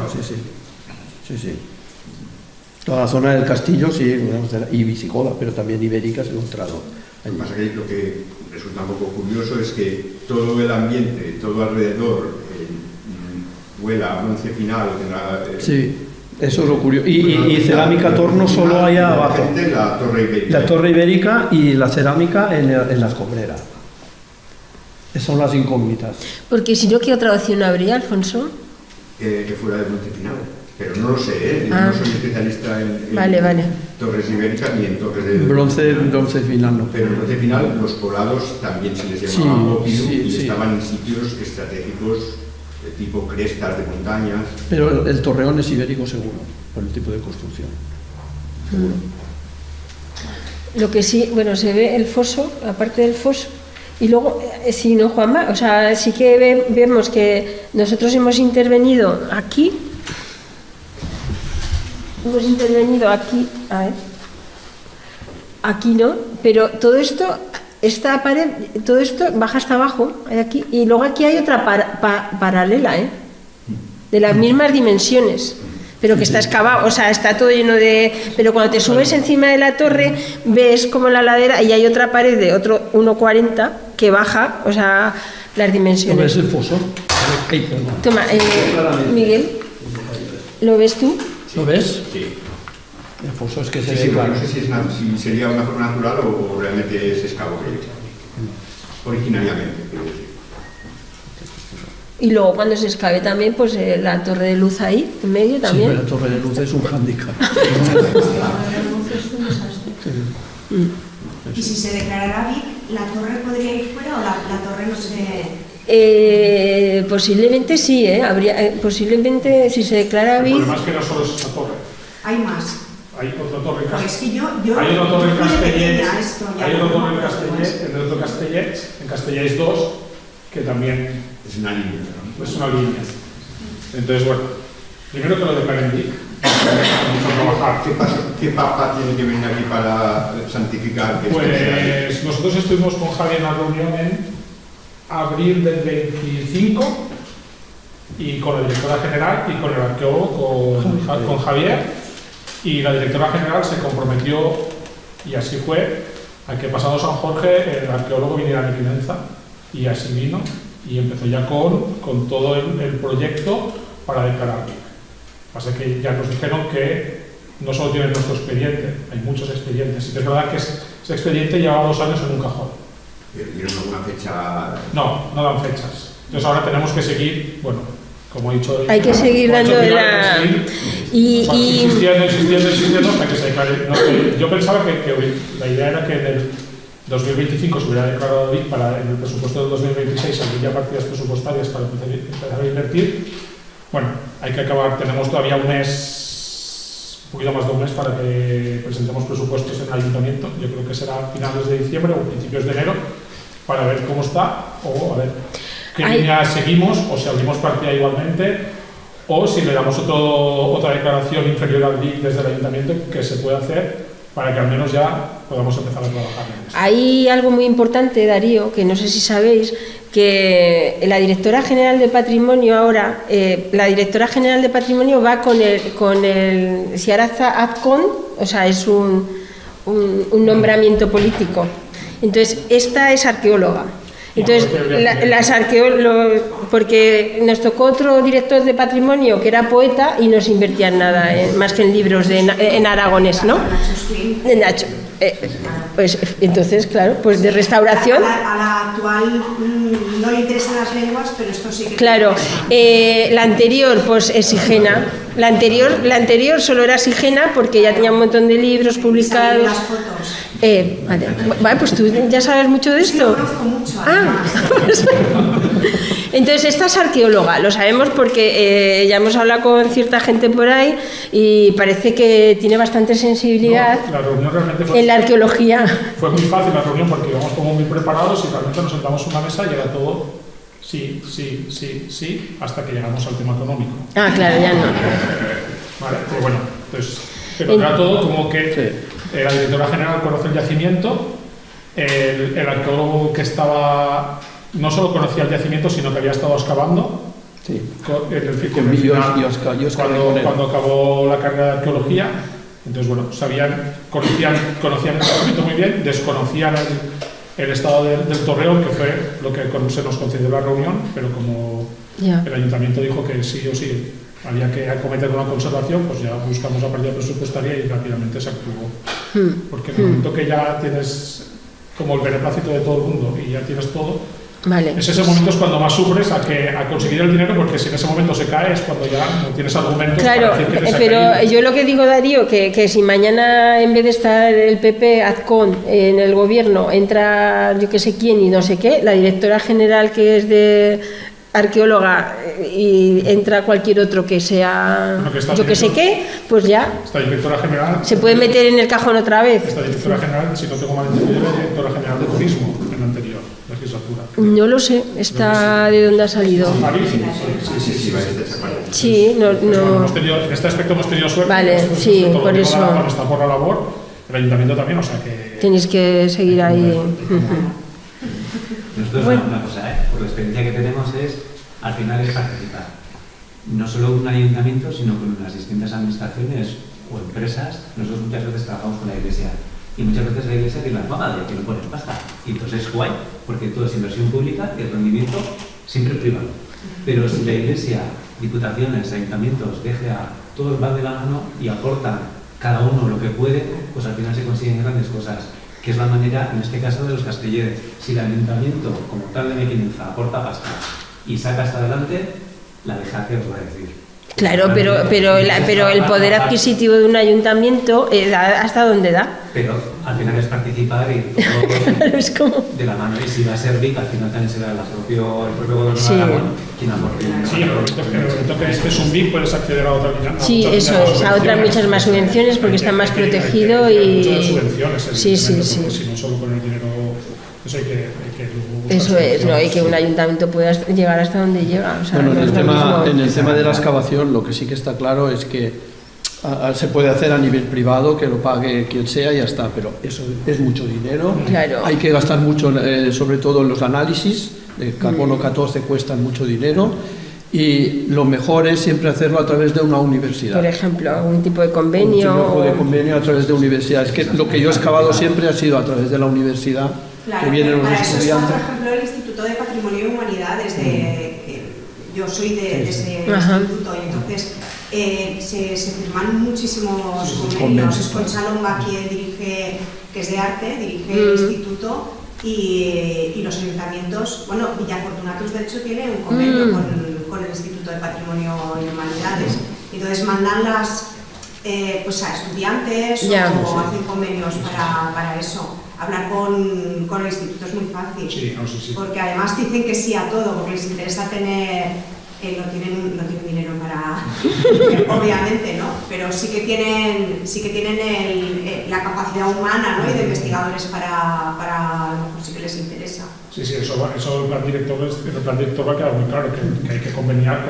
sí. Toda la zona del castillo, sí, y visigoda, pero también ibérica se ha encontrado. Lo que pasa es que lo que resulta un poco curioso es que todo el ambiente, todo alrededor, huela a bronce final. Sí, eso es lo curioso. Y cerámica torno solo hay abajo. La torre ibérica y la cerámica en la escombrera. Esas son las incógnitas. Porque si no, ¿qué otra opción habría, Alfonso? Que fuera de bronce final. Pero no lo sé, ¿eh? No soy especialista en torres ibéricas ni en torres de... Bronce final no. Pero en bronce final los poblados también se les llamaba opium y estaban en sitios estratégicos de tipo crestas de montañas. Pero el torreón es ibérico seguro, por el tipo de construcción. Seguro. Lo que sí, bueno, se ve el foso, aparte del foso, y luego, si no, Juanma, o sea, sí que vemos que nosotros hemos intervenido aquí, aquí no, pero todo esto, esta pared, todo esto baja hasta abajo, aquí, y luego aquí hay otra paralela, de las mismas dimensiones, pero que está excavado, o sea, está todo lleno de... Pero cuando te subes encima de la torre, ves como la ladera, y hay otra pared de otro 1,40 que baja, o sea, las dimensiones. ¿No ves el foso? Toma, Miguel, ¿lo ves tú? ¿Lo ves? Sí. El foso es que se ve claro. No sé si sería una forma natural o realmente es excavo originariamente. Y luego cuando se excave también, pues la torre de luz ahí, en medio también. Sí, pero la torre de luz es un hándicap. Y si se declarara BIC, ¿la torre podría ir fuera o la torre no se...? Posiblemente sí, habría, posiblemente si se declara BIC... El problema es que no solo es esa torre. Hay más. Hay otra torre en Castellet. Hay una torre en Castellet. Hay otra torre en Castellet, en el otro Castellet, en Castellet 2, que también es una línea. Es una línea. Entonces, bueno, primero que lo declaren BIC. ¿Qué papa tiene que venir aquí para santificar? Pues nosotros estuvimos con Javier en la reunión en abril del 25 y con la directora general y con el arqueólogo, con Javier, y la directora general se comprometió, y así fue, a que pasado San Jorge el arqueólogo viniera a Mequinenza, y así vino, y empezó ya con todo el proyecto para declarar BIC. Pasa que ya nos dijeron que no solo tienen nuestro expediente, hay muchos expedientes, y que es verdad que ese expediente llevaba 2 años en un cajón. ¿Dieron alguna fecha? No dan fechas. Entonces ahora tenemos que seguir, bueno, como he dicho... Hay que seguir dando la... Insistiendo hasta que se declare. No, yo pensaba que la idea era que en el 2025 se hubiera declarado BIC para en el presupuesto del 2026 habría partidas presupuestarias para empezar a invertir. Bueno, hay que acabar, tenemos todavía un poquito más de un mes para que presentemos presupuestos en el ayuntamiento. Yo creo que será a finales de diciembre o principios de enero para ver cómo está o a ver qué línea seguimos o si abrimos partida igualmente o si le damos otra declaración inferior al BIC desde el ayuntamiento que se puede hacer para que al menos ya podamos empezar a trabajar en eso. Hay algo muy importante, Darío, que no sé si sabéis, que la directora general de Patrimonio ahora, la directora general de Patrimonio va con el Siaraza Azcón, o sea, es un nombramiento político. Entonces, esta es arqueóloga. Entonces, porque nos tocó otro director de patrimonio que era poeta y no se invertía en nada, más que en libros en aragonés, ¿no? De Nacho. Pues entonces, claro, pues de restauración. A la actual no le interesan las lenguas, pero esto sí que. Claro, la anterior, pues Exigena. La anterior solo era Exigena porque ya tenía un montón de libros publicados. Las fotos. Vale, pues tú ya sabes mucho de esto. Sí, conozco mucho. Entonces, esta es arqueóloga, lo sabemos porque ya hemos hablado con cierta gente por ahí y parece que tiene bastante sensibilidad la reunión realmente en la arqueología. Fue muy fácil la reunión porque íbamos como muy preparados y realmente nos sentamos en una mesa y era todo sí, hasta que llegamos al tema económico. Ah, claro, ya no. Vale, pero bueno, pues, pero era todo como que la directora general conoce el yacimiento, el arqueólogo que estaba no solo conocía el yacimiento, sino que había estado excavando. Sí. Cuando acabó la carrera de arqueología, entonces bueno, conocían el yacimiento muy bien, desconocían el estado del Torreón, que fue lo que se nos concedió la reunión, pero como el ayuntamiento dijo que sí o sí había que acometer una conservación, pues ya buscamos la partida presupuestaria y rápidamente se actuó. Porque en el momento que ya tienes como el beneplácito de todo el mundo y ya tienes todo, vale. Ese momento es cuando más sufres a conseguir el dinero, porque si en ese momento se cae es cuando ya no tienes argumentos para decir que te pero caído. yo lo que digo, Darío, que si mañana en vez de estar el PP Azcón en el gobierno entra yo que sé quién y no sé qué, la directora general que es de arqueóloga y entra cualquier otro que sea yo que sé qué, pues ya esta directora general se puede meter en el cajón otra vez. Esta directora general, si no tengo mal entendido, es la directora general de turismo en la anterior legislatura. No lo sé, ¿de dónde ha salido? Sí, no. Bueno, en este aspecto hemos tenido suerte. Vale, sí, por eso. Cuando está por la labor, el ayuntamiento también, o sea que. Tenéis que seguir ahí. Nosotros una cosa, por la experiencia que tenemos al final es participar. No solo un ayuntamiento, sino con las distintas administraciones o empresas. Nosotros muchas veces trabajamos con la iglesia y muchas veces la iglesia tiene la fama de que no ponen pasta. Y entonces es guay, porque todo es inversión pública y el rendimiento siempre privado. Pero si la iglesia, diputaciones, ayuntamientos, todos van de la mano y aportan cada uno lo que puede, pues al final se consiguen grandes cosas. Que es la manera, en este caso, de los castelleres. Si el ayuntamiento, como tal de Mequinenza, aporta pasta y saca hasta adelante, la deja que os va a decir. Claro, pero el poder adquisitivo de un ayuntamiento ¿hasta dónde da? Pero al final es participar y todo es como... de la mano. Y si va a ser BIC, al final también será el propio gobierno de Aragón quien aporte. Sí, pero el momento que es un BIC puedes acceder a otra. Sí, eso es, a otras muchas más subvenciones porque está más protegido y... Muchas subvenciones, sí. Si no solo con el dinero... Eso es, ¿no? Y que un ayuntamiento pueda llegar hasta donde llega. O sea, bueno, no en el tema de la excavación, lo que sí que está claro es que se puede hacer a nivel privado, que lo pague quien sea y ya está, pero eso es mucho dinero. Claro. Hay que gastar mucho, sobre todo en los análisis de carbono 14 cuestan mucho dinero. Y lo mejor es siempre hacerlo a través de una universidad. Por ejemplo, algún tipo de convenio. Un tipo de convenio a través de universidades. Que lo que yo he excavado siempre ha sido a través de la universidad. Claro, que vienen los para estudiantes. eso está, por ejemplo, el Instituto de Patrimonio y Humanidades. Yo soy de ese instituto y entonces se firman muchísimos convenios. Es con Salonga, quien dirige, que es de arte, dirige el instituto. Y los ayuntamientos, bueno, Villafortunatos de hecho tiene un convenio con el Instituto de Patrimonio y Humanidades, entonces mandan pues a estudiantes o hacen convenios para eso. Hablar con el instituto es muy fácil, sí. Porque además dicen que sí a todo, porque les interesa tener... no tienen dinero para, obviamente, ¿no? Pero sí que tienen la capacidad humana, ¿no? Y de investigadores para a lo mejor sí que les interesa. Sí, eso el plan director va a quedar muy claro, que hay que conveniar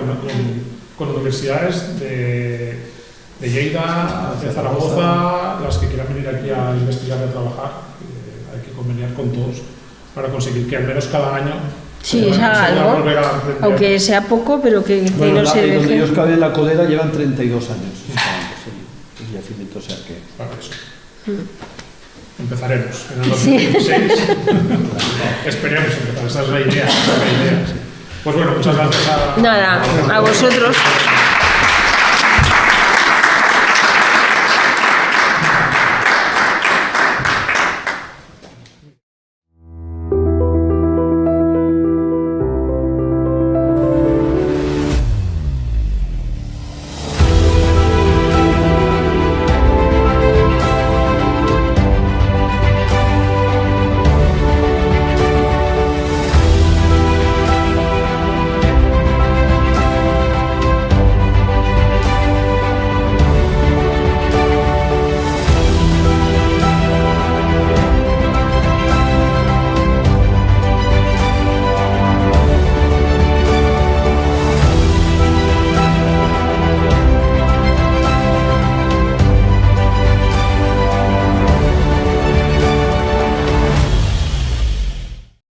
con universidades de Lleida, de Zaragoza, las que quieran venir aquí a investigar y a trabajar, hay que conveniar con todos para conseguir que al menos cada año sí, es algo, aunque sea poco, pero que no se deje. Donde yo excavé en la Codera llevan 32 años. El yacimiento, o sea que... Para eso. Empezaremos en el 2016. Esperemos empezar, esa es la idea. Sí. Pues bueno, muchas gracias Nada, a vosotros.